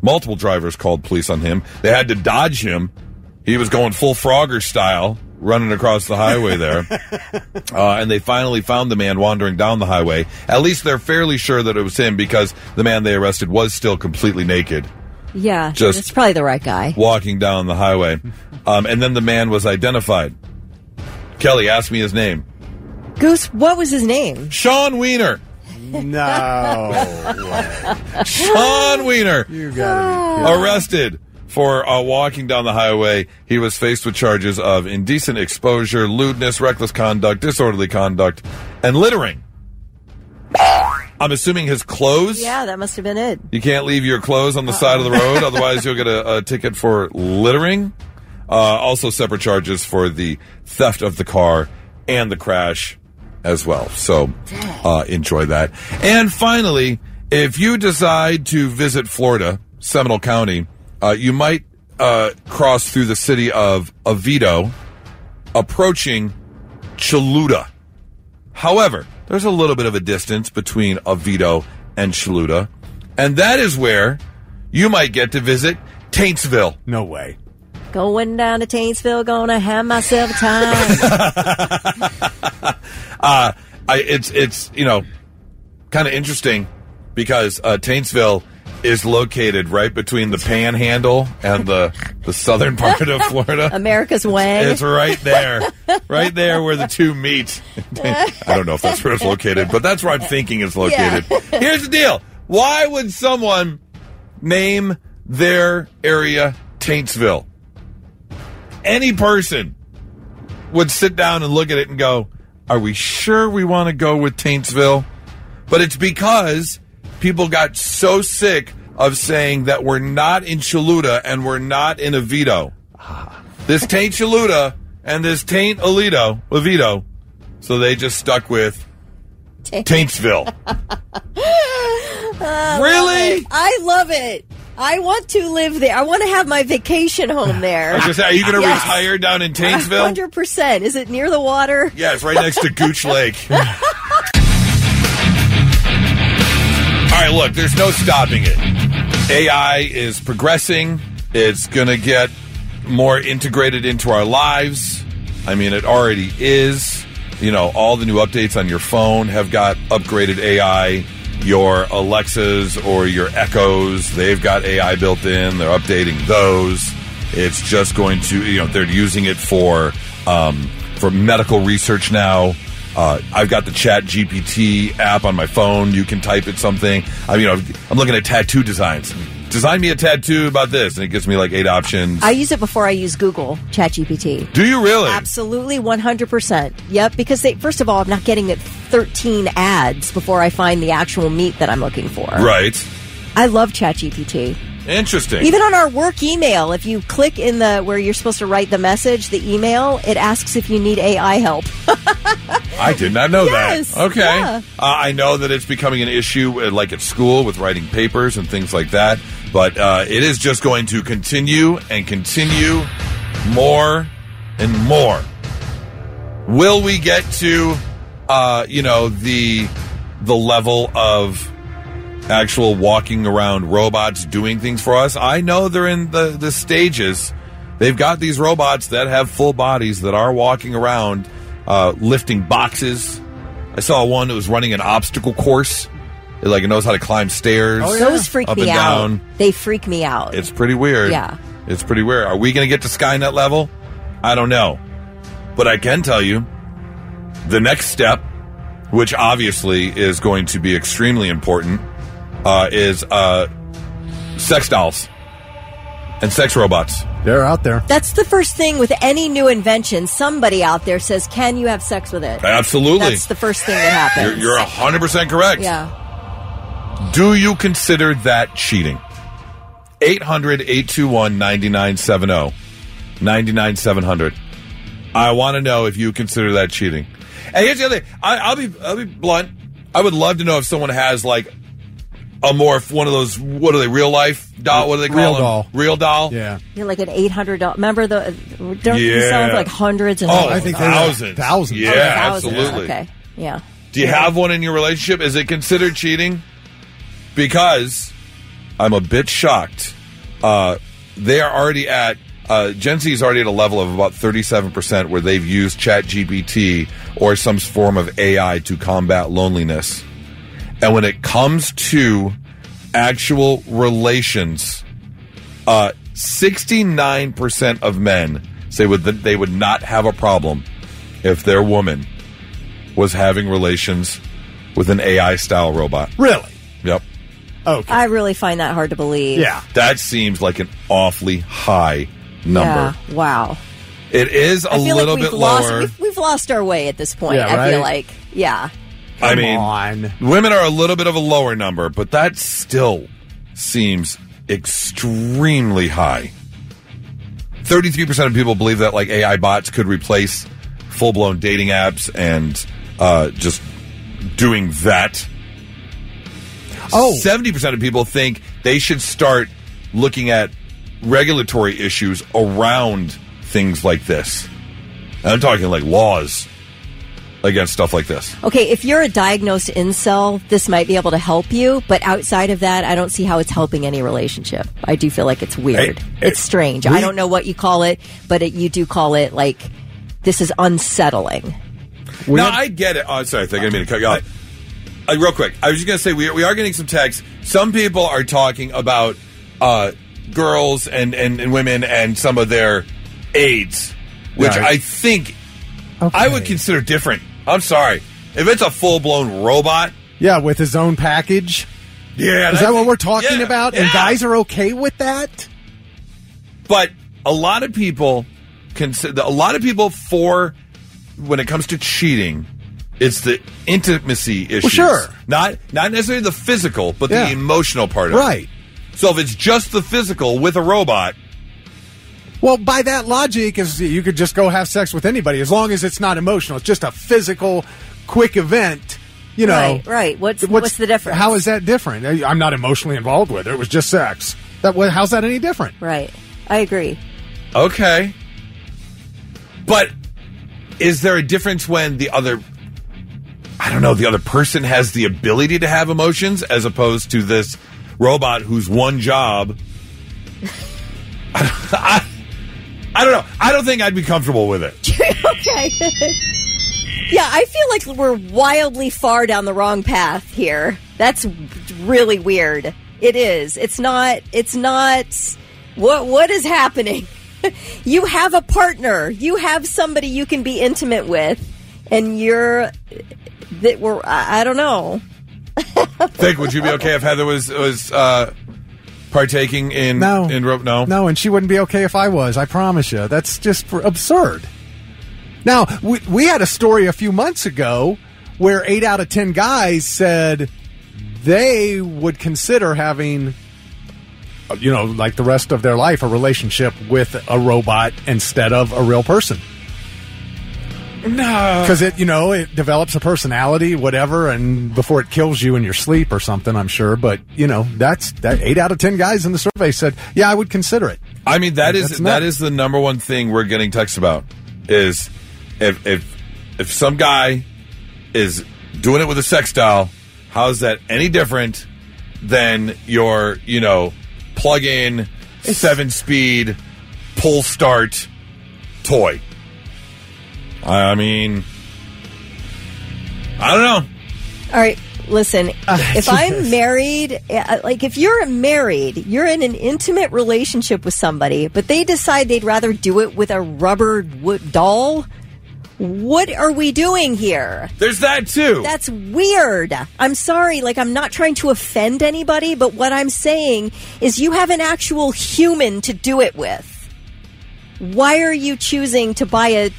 Multiple drivers called police on him. They had to dodge him. He was going full Frogger style, running across the highway there. And they finally found the man wandering down the highway. At least they're fairly sure that it was him, because the man they arrested was still completely naked.
Yeah,
Just
it's probably the right guy.
Walking down the highway. And then the man was identified. Kelly, ask me his name.
Goose, what was his name?
Sean Wiener.
No.
Sean Wiener.
You gotta be
arrested for walking down the highway. He was faced with charges of indecent exposure, lewdness, reckless conduct, disorderly conduct, and littering. I'm assuming his clothes?
Yeah, that must have been it.
You can't leave your clothes on the side of the road, otherwise you'll get a ticket for littering. Also separate charges for the theft of the car and the crash as well. So enjoy that. And finally, if you decide to visit Florida, Seminole County, you might cross through the city of Oviedo, approaching Choluteha. However, there's a little bit of a distance between Oviedo and Choluteha, and that is where you might get to visit Taintsville.
No way.
Going down to Taintsville, gonna have myself a time.
It's kind of interesting because Taintsville is located right between the Panhandle and the southern part of Florida.
America's Way.
It's right there where the two meet. I don't know if that's where it's located, but that's where I'm thinking it's located. Yeah. Here's the deal. Why would someone name their area Taintsville? Any person would sit down and look at it and go, are we sure we want to go with Taintsville? But it's because people got so sick of saying that we're not in Choluteha and we're not in Oviedo. This tain't Choluteha and this tain't Oviedo. So they just stuck with Taintsville. Really?
I love it. I want to live there. I want to have my vacation home there.
I was just saying, are you going to retire down in Taintsville?
100%. Is it near the water?
Yeah, it's right next to Gooch Lake. All right, look, there's no stopping it. AI is progressing. It's going to get more integrated into our lives. I mean, it already is. You know, all the new updates on your phone have got upgraded AI. Your Alexas or your Echoes, they've got AI built in. They're updating those. It's just going to, they're using it for medical research now. I've got the Chat GPT app on my phone. You can type it something. I'm looking at tattoo designs. Design me a tattoo about this, and it gives me like 8 options.
I use it before I use Google ChatGPT.
Do you really?
Absolutely, 100%. Yep, because first of all, I'm not getting 13 ads before I find the actual meat that I'm looking for.
Right.
I love ChatGPT.
Interesting.
Even on our work email, if you click in where you're supposed to write the message, the email, it asks if you need AI help.
I did not know that. Okay.
Yeah.
I know that it's becoming an issue like at school with writing papers and things like that, but it is just going to continue and continue more and more. Will we get to, the level of actual walking around robots doing things for us? I know they're in the stages. They've got these robots that have full bodies that are walking around lifting boxes. I saw one that was running an obstacle course. It knows how to climb stairs.
Oh, yeah. Those freak me out. Down. They freak me out.
It's pretty weird.
Yeah.
It's pretty weird. Are we going to get to Skynet level? I don't know. But I can tell you the next step, which obviously is going to be extremely important, is sex dolls and sex robots.
They're out there.
That's the first thing with any new invention. Somebody out there says, can you have sex with it?
Absolutely.
That's the first thing that happens.
You're 100% correct.
Yeah.
Do you consider that cheating? 800-821-9970. 99-700. I want to know if you consider that cheating. And here's the other thing. I'll be blunt. I would love to know if someone has one of those, what are they, real life doll? What do they call
Real
them?
doll.
Real doll?
Yeah.
You're like an $800. Remember don't you sell for like hundreds and
I
hundreds?
think thousands.
Thousands.
Yeah,
Thousands.
absolutely.
Okay. Yeah.
Do you have one in your relationship? Is it considered cheating? Because I'm a bit shocked. They are already at Gen Z is already at a level of about 37% where they've used ChatGPT or some form of AI to combat loneliness. And when it comes to actual relations, 69% of men say they would not have a problem if their woman was having relations with an AI-style robot.
Really?
Yep.
Okay.
I really find that hard to believe.
Yeah.
That seems like an awfully high number.
Yeah. Wow.
It is a little bit lower.
We've lost our way at this point,
Yeah,
I feel
right?
like. Yeah.
I mean,
on.
women are a little bit of a lower number, but that still seems extremely high. 33% of people believe that like AI bots could replace full-blown dating apps and just doing that. 70% of people think they should start looking at regulatory issues around things like this. And I'm talking like laws against stuff like this.
Okay, if you're a diagnosed incel, this might be able to help you, but outside of that, I don't see how it's helping any relationship. I do feel like it's weird. It's strange. I don't know what you call it, but you do call it like, this is unsettling.
I get it. Oh, sorry, I didn't mean to cut you off. Real quick, I was just going to say, we are getting some texts. Some people are talking about girls and women and some of their aids, which I think I would consider different. I'm sorry. If it's a full-blown robot.
Yeah, with his own package.
Yeah.
Is that what we're talking about?
Yeah.
And guys are okay with that?
But a lot of people when it comes to cheating, it's the intimacy issues.
Well, sure.
Not necessarily the physical, but the emotional part of it.
Right.
So if it's just the physical with a robot.
Well, by that logic, you could just go have sex with anybody as long as it's not emotional. It's just a physical, quick event. You know.
Right. What's the difference?
How is that different? I'm not emotionally involved with it. It was just sex. How's that any different?
Right. I agree.
Okay. But is there a difference when the other person has the ability to have emotions as opposed to this robot whose one job... I don't know. I don't think I'd be comfortable with it.
Okay. Yeah, I feel like we're wildly far down the wrong path here. That's really weird. It is. It's not. What is happening? You have a partner. You have somebody you can be intimate with, and I don't know.
Vic, would you be okay if Heather was partaking in rope? No,
and she wouldn't be okay if I was. I promise you. That's just absurd. Now, we had a story a few months ago where 8 out of 10 guys said they would consider having, like the rest of their life, a relationship with a robot instead of a real person.
No.
Because it develops a personality, whatever, and before it kills you in your sleep or something, I'm sure. But, that 8 out of 10 guys in the survey said, yeah, I would consider it.
I mean, that is the number one thing we're getting texts about is if some guy is doing it with a sex doll, how is that any different than your, plug-in 7-speed pull start toy? I mean, I don't know.
All right, listen, if I'm married, if you're married, you're in an intimate relationship with somebody, but they decide they'd rather do it with a rubber doll, what are we doing here?
There's that, too.
That's weird. I'm sorry, I'm not trying to offend anybody, but what I'm saying is you have an actual human to do it with. Why are you choosing to buy a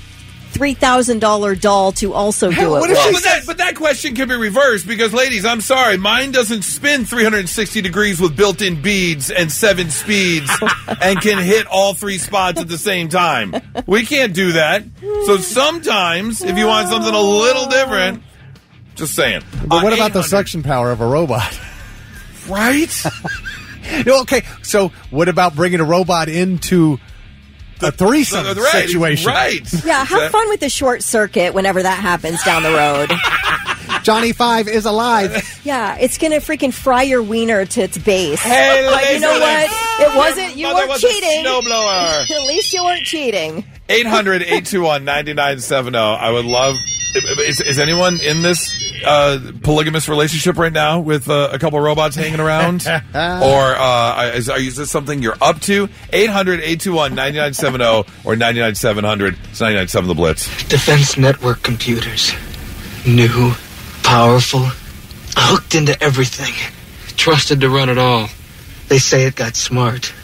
$3,000 doll to also do it with?
But that question can be reversed because, ladies, I'm sorry, mine doesn't spin 360 degrees with built-in beads and 7 speeds and can hit all 3 spots at the same time. We can't do that. So sometimes, if you want something a little different, just saying.
But what about the suction power of a robot?
Right?
Okay, so what about bringing a robot into a threesome situation?
Right.
Yeah, have fun with the short circuit whenever that happens down the road.
Johnny 5 is alive.
Yeah, it's going to freaking fry your wiener to its base.
Hey,
but you know what? It wasn't. You weren't cheating.
Snowblower.
At least you weren't cheating.
800-821-9970. I would love... Is anyone in this polygamous relationship right now with a couple of robots hanging around? Or is this something you're up to? 800-821-9970 or 99700. It's 997 The Blitz.
Defense network computers. New, powerful, hooked into everything. Trusted to run it all. They say it got smart.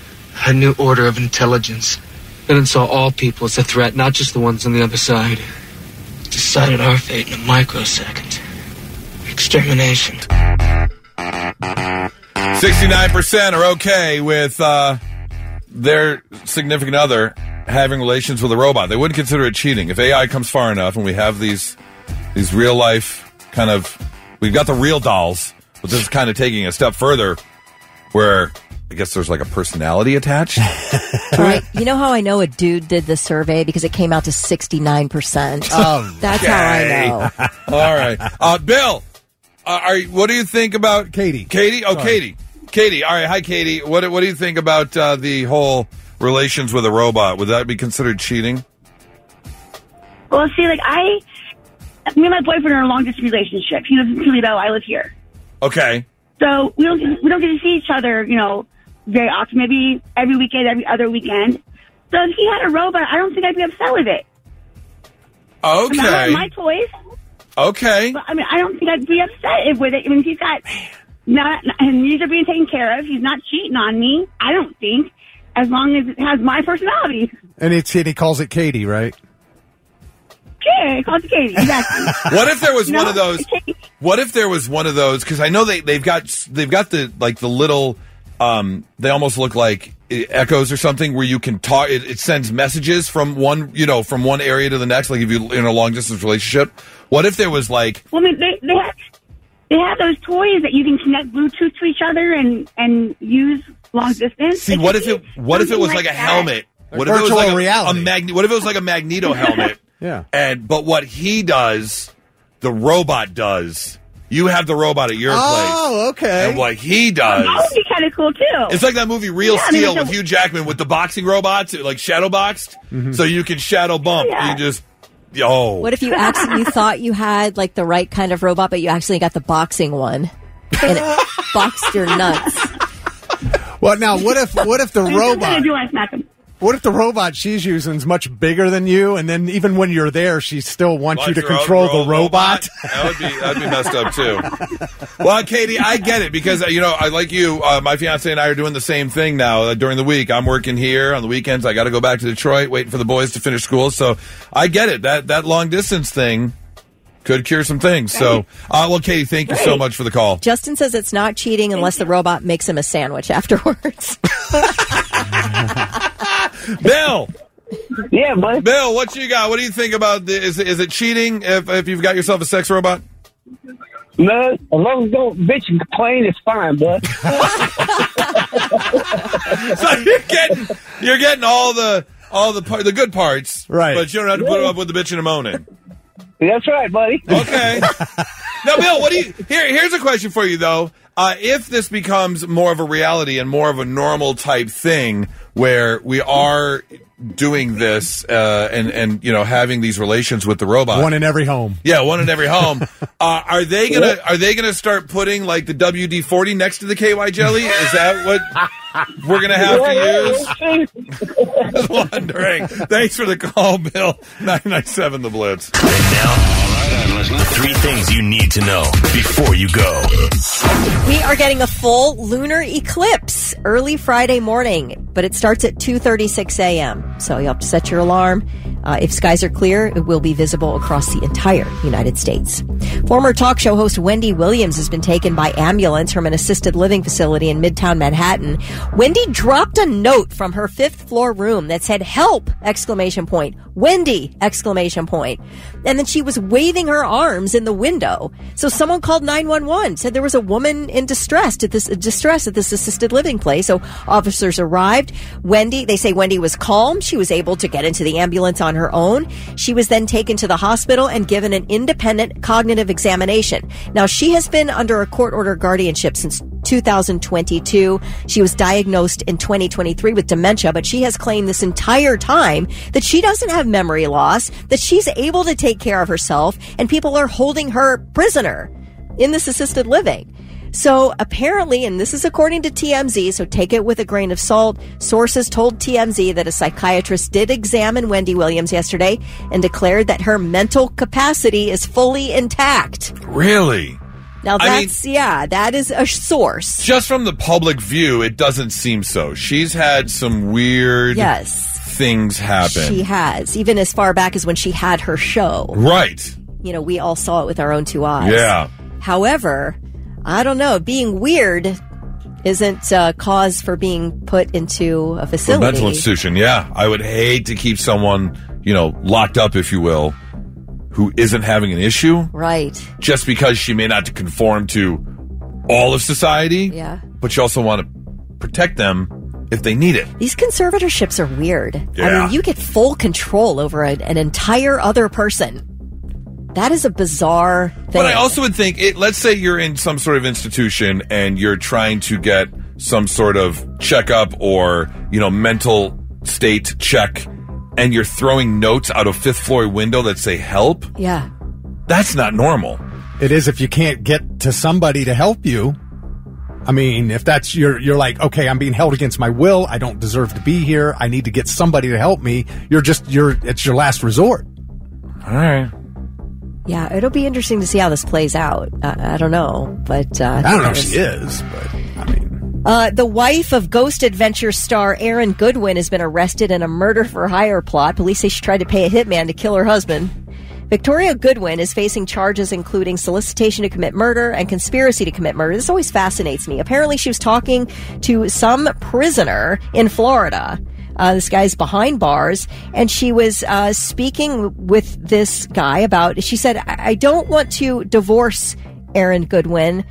A new order of intelligence. Then it saw all people as a threat, not just the ones on the other side. Decided our fate in a microsecond. Extermination.
69% are okay with their significant other having relations with a robot. They wouldn't consider it cheating. If AI comes far enough and we have these real life kind of... We've got the real dolls, but this is kind of taking a step further where... I guess there's like a personality attached to
right. You know how I know a dude did the survey? Because it came out to 69%.
Oh,
that's how I know.
All right. Bill, what do you think about...
Katie.
Katie? Oh, Sorry. Katie. All right. Hi, Katie. What do you think about the whole relations with a robot? Would that be considered cheating?
Well, see, like me and my boyfriend are in a long-distance relationship. He lives in Toledo. I live here.
Okay.
So we don't get to see each other, very often, maybe every weekend, every other weekend. So if he had a robot, I don't think I'd be upset with it.
Okay.
I like my toys.
Okay.
But, I don't think I'd be upset with it. I mean, he's got his needs are being taken care of. He's not cheating on me. I don't think, as long as it has my personality.
And he calls it Katie, right?
Yeah, he calls it Katie. Exactly.
What if there was one of those? What if there was one of those? Because I know they've got the little. They almost look like echoes or something where you can talk. It sends messages from one area to the next. Like if you're in a long distance relationship. What if there was like?
Well, I mean, they have those toys that you can connect Bluetooth to each other and use long distance.
See, what if it was like a helmet? What if it was like reality? What if it was like a Magneto helmet?
Yeah.
But what he does, the robot does. You have the robot at your place.
Oh, okay.
And what he does...
That would be kind of cool, too.
It's like that movie Real Steel with Hugh Jackman with the boxing robots, like shadow boxed, so you can shadow bump.
Yeah.
You just...
What if you thought you had like the right kind of robot, but you actually got the boxing one, and it boxed your nuts?
Well, now, what if the robot...
do I smack him?
What if the robot she's using is much bigger than you, and then even when you're there, she still wants you to control the robot?
That'd be messed up, too. Well, Katie, I get it, because, I like you, my fiance and I are doing the same thing now during the week. I'm working here. On the weekends, I got to go back to Detroit, waiting for the boys to finish school. So I get it. That long-distance thing could cure some things. So, well, Katie, thank you so much for the call.
Justin says it's not cheating unless the robot makes him a sandwich afterwards.
Bill.
Yeah, bud.
Bill, what you got? What do you think about is it cheating if you've got yourself a sex robot?
No, as long as you don't bitch and complain, it's fine, bud.
So you're getting all the good parts,
right?
But you don't have to put up with the bitching and moaning.
That's right, buddy.
Okay. Now, Bill, here's a question for you though. If this becomes more of a reality and more of a normal type thing where we are doing this and having these relations with the robot,
one in every home.
Yeah, one in every home. Are they gonna start putting like the WD-40 next to the KY jelly? Is that what we're gonna have to use? Just wondering. Thanks for the call, Bill. 997 The Blitz.
And now. 3 things you need to know before you go.
We are getting a full lunar eclipse early Friday morning, but it starts at 2:36 a.m. So you'll have to set your alarm. If skies are clear, it will be visible across the entire United States. Former talk show host Wendy Williams has been taken by ambulance from an assisted living facility in Midtown Manhattan. Wendy dropped a note from her 5th floor room that said, "Help!" Wendy! And then she was waving her arms in the window. So someone called 911, said there was a woman in distress at this assisted living place. So officers arrived. They say Wendy was calm. She was able to get into the ambulance on her own. She was then taken to the hospital and given an independent cognitive examination. Now, she has been under a court-ordered guardianship since 2022. She was diagnosed in 2023 with dementia, but she has claimed this entire time that she doesn't have memory loss, that she's able to take care of herself, and people are holding her prisoner in this assisted living. So apparently, and this is according to TMZ, so take it with a grain of salt, sources told TMZ that a psychiatrist did examine Wendy Williams yesterday and declared that her mental capacity is fully intact.
Really?
Now that is a source.
Just from the public view, it doesn't seem so. She's had some weird things happen.
She has, even as far back as when she had her show.
Right.
You know, we all saw it with our own 2 eyes.
Yeah.
However, I don't know, being weird isn't cause for being put into a facility.
A mental institution, yeah. I would hate to keep someone, locked up, if you will, who isn't having an issue.
Right.
Just because she may not conform to all of society.
Yeah.
But you also want to protect them if they need it.
These conservatorships are weird.
Yeah.
I mean, you get full control over an entire other person. That is a bizarre thing.
But I also would think, let's say you're in some sort of institution and you're trying to get some sort of checkup or, mental state check, and you're throwing notes out of 5th floor window that say help.
Yeah.
That's not normal.
It is if you can't get to somebody to help you. I mean, if that's you're like, okay, I'm being held against my will. I don't deserve to be here. I need to get somebody to help me. It's your last resort.
All right.
Yeah, it'll be interesting to see how this plays out. I don't know, but
I don't know if she is, but I mean,
the wife of Ghost Adventure star Aaron Goodwin has been arrested in a murder-for-hire plot. Police say she tried to pay a hitman to kill her husband. Victoria Goodwin is facing charges including solicitation to commit murder and conspiracy to commit murder. This always fascinates me. Apparently, she was talking to some prisoner in Florida. This guy's behind bars, and she was speaking with this guy about, she said, I don't want to divorce Aaron Goodwin.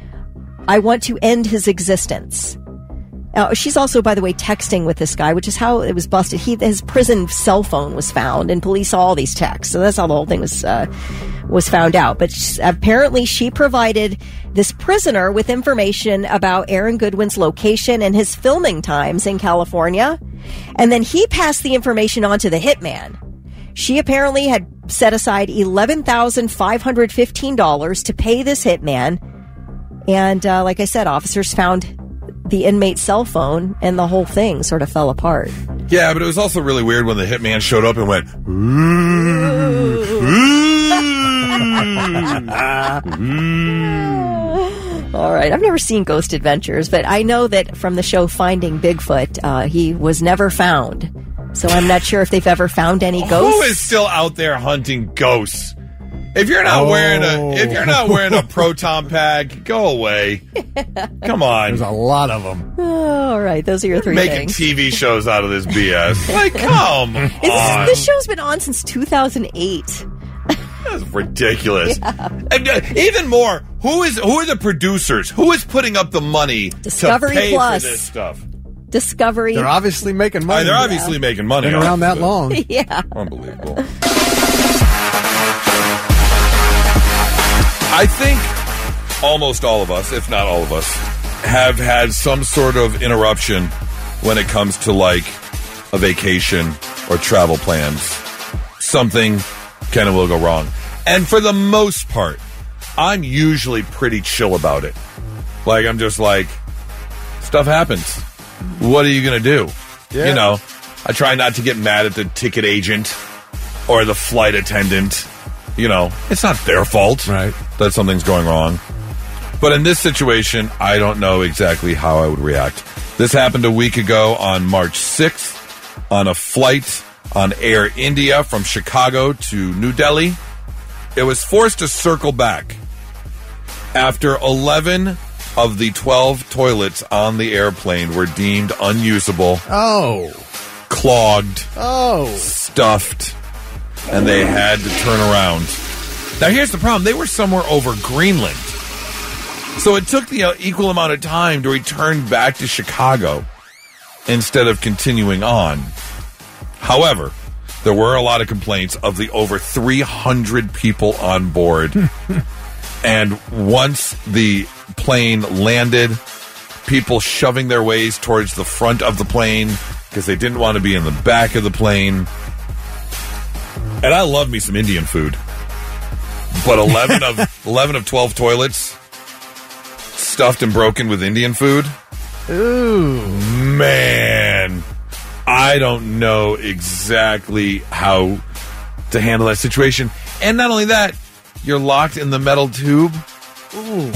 I want to end his existence. She's also, by the way, texting with this guy, which is how it was busted. His prison cell phone was found, and police saw all these texts. So that's how the whole thing was found out. But apparently she provided this prisoner with information about Aaron Goodwin's location and his filming times in California. And then he passed the information on to the hitman. She apparently had set aside $11,515 to pay this hitman. And like I said, officers found the inmate's cell phone, and the whole thing sort of fell apart.
Yeah, but it was also really weird when the hitman showed up and went,
All right, I've never seen Ghost Adventures, but I know that from the show Finding Bigfoot, he was never found. So I'm not sure if they've ever found any ghosts.
Who is still out there hunting ghosts? If you're not wearing a proton pack, go away. Come on.
There's a lot of them.
All right, those are your three
Making
things.
TV shows out of this BS. Like, come on.
This show's been on since 2008.
That's ridiculous.
Yeah.
And, even more, who are the producers? Who is putting up the money
Discovery
to pay
Plus.
for this stuff?
Discovery.
They're obviously making money.
They're obviously making money.
Been around that long.
Yeah.
Unbelievable. I think almost all of us, if not all of us, have had some sort of interruption when it comes to like a vacation or travel plans. Something can and will go wrong. And for the most part, I'm usually pretty chill about it. Like, I'm just like, stuff happens. What are you going to do?
Yeah.
You know, I try not to get mad at the ticket agent or the flight attendant. You know, it's not their fault that something's going wrong. But in this situation, I don't know exactly how I would react. This happened a week ago on March 6th on a flight on Air India from Chicago to New Delhi. It was forced to circle back After 11 of the 12 toilets on the airplane were deemed unusable, clogged, stuffed, and they had to turn around. Now, here's the problem. They were somewhere over Greenland. So it took the equal amount of time to return back to Chicago instead of continuing on. However, there were a lot of complaints of the over 300 people on board. And once the plane landed, people shoving their ways towards the front of the plane because they didn't want to be in the back of the plane. And I love me some Indian food. But 11 of 12 toilets stuffed and broken with Indian food?
Ooh.
Man, I don't know exactly how to handle that situation. And not only that, you're locked in the metal tube.
Ooh.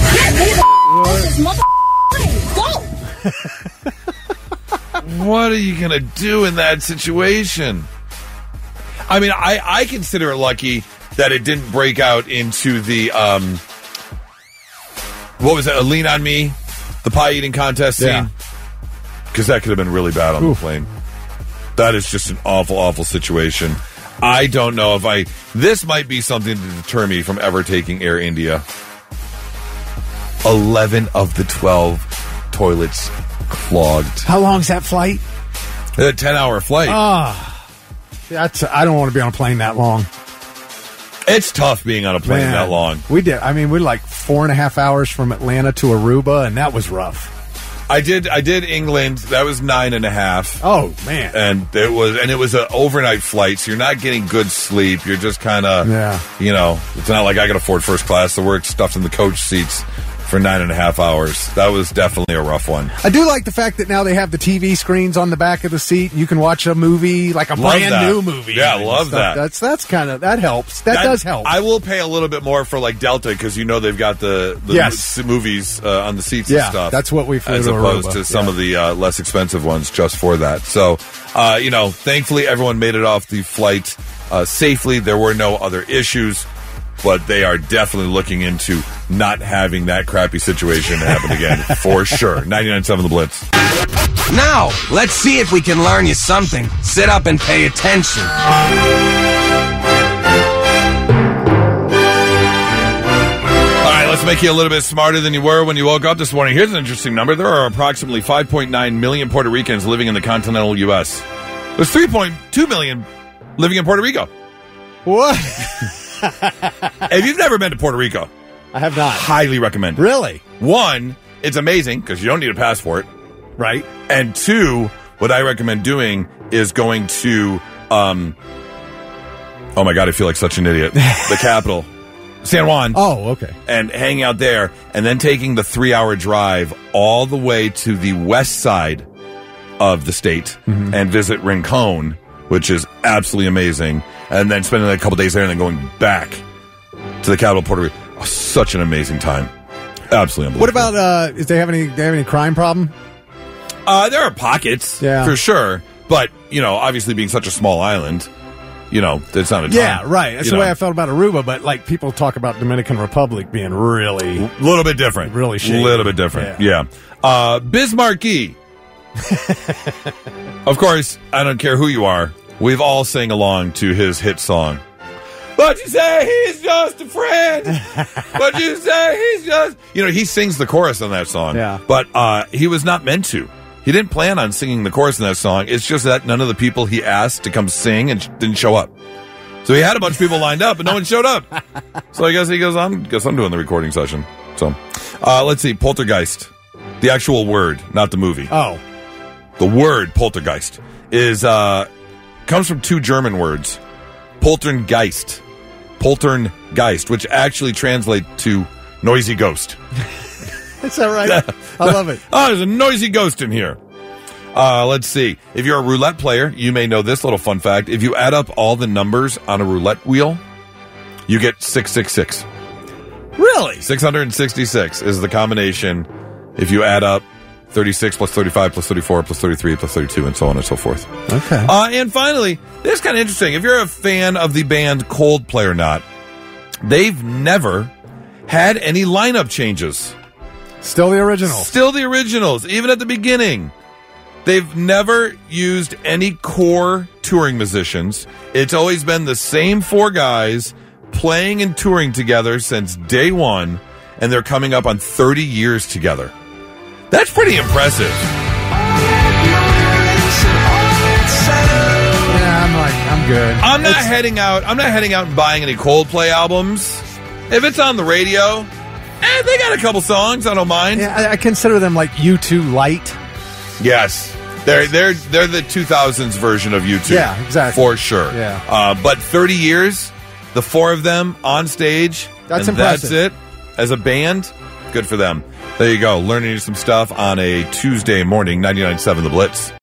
Go!
What are you going to do in that situation? I mean, I consider it lucky that it didn't break out into the, what was it, a Lean On Me? The pie eating contest scene? Because that could have been really bad on the plane. That is just an awful, awful situation. I don't know if this might be something to deter me from ever taking Air India. 11 of the 12 toilets clogged.
How long is that flight?
A 10-hour flight.
I don't want to be on a plane that long.
It's tough being on a plane that long.
We did. I mean, we're like 4.5 hours from Atlanta to Aruba, and that was rough.
I did England. That was 9.5.
Oh man!
And it was an overnight flight, so you're not getting good sleep. You're just kind of, it's not like I could afford first class, so we're stuffed in the coach seats for 9.5 hours. That was definitely a rough one.
I do like the fact that now they have the TV screens on the back of the seat. You can watch a movie, like a brand new movie.
Yeah, love that.
That's kind of, that helps. That does help.
I will pay a little bit more for like Delta because they've got the movies on the seats and stuff.
That's what we flew
as
to
opposed
Aruba.
to some of the less expensive ones just for that. So, thankfully everyone made it off the flight safely. There were no other issues. But they are definitely looking into not having that crappy situation happen again, for sure. 99.7 The Blitz.
Now, let's see if we can learn you something. Sit up and pay attention.
All right, let's make you a little bit smarter than you were when you woke up this morning. Here's an interesting number. There are approximately 5.9 million Puerto Ricans living in the continental U.S. There's 3.2 million living in Puerto Rico.
What?
If you've never been to Puerto Rico,
I have not.
Highly recommend it.
Really?
One, it's amazing because you don't need a passport.
Right.
And two, what I recommend doing is going to, oh my God, I feel like such an idiot. The capital, San Juan.
Oh, okay.
And hanging out there and then taking the 3-hour drive all the way to the west side of the state and visit Rincon, which is absolutely amazing. And then spending a couple days there and then going back to the capital, Puerto Rico. Oh, such an amazing time. Absolutely unbelievable.
What about, do they have any crime problem?
There are pockets, for sure. But, obviously being such a small island, it's not a ton.
Yeah, right. That's the way I felt about Aruba, but, people talk about Dominican Republic being really...
A little bit different.
Really shady.
A little bit different, yeah. Bismarcky. Of course, I don't care who you are. We've all sang along to his hit song. But you say he's just a friend. But you say he's just... he sings the chorus on that song.
Yeah.
But he was not meant to. He didn't plan on singing the chorus in that song. It's just that none of the people he asked to come sing and didn't show up. So he had a bunch of people lined up, but no one showed up. So I guess he goes, I'm doing the recording session. So let's see. Poltergeist. The actual word, not the movie.
Oh.
The word poltergeist is... comes from two German words, Poltergeist, which actually translate to noisy ghost.
Is that right? I love it.
Oh, there's a noisy ghost in here. Let's see. If you're a roulette player, you may know this little fun fact. If you add up all the numbers on a roulette wheel, you get 666.
Really?
666 is the combination if you add up 36 plus 35 plus 34 plus 33 plus 32 and so on and so forth.
Okay.
And finally, this is kind of interesting. If you're a fan of the band Coldplay or not, they've never had any lineup changes.
Still the originals.
Still the originals, even at the beginning. They've never used any core touring musicians. It's always been the same 4 guys playing and touring together since day one, and they're coming up on 30 years together. That's pretty impressive.
Yeah, I'm good.
I'm not heading out and buying any Coldplay albums. If it's on the radio, they got a couple songs, I don't mind.
Yeah, I consider them like U2 light.
Yes. They're the 2000s version of U2.
Yeah, exactly.
For sure.
Yeah.
But 30 years, the 4 of them on stage.
That's
and
impressive.
That's it. As a band, good for them. There you go. Learning some stuff on a Tuesday morning, 99.7 The Blitz.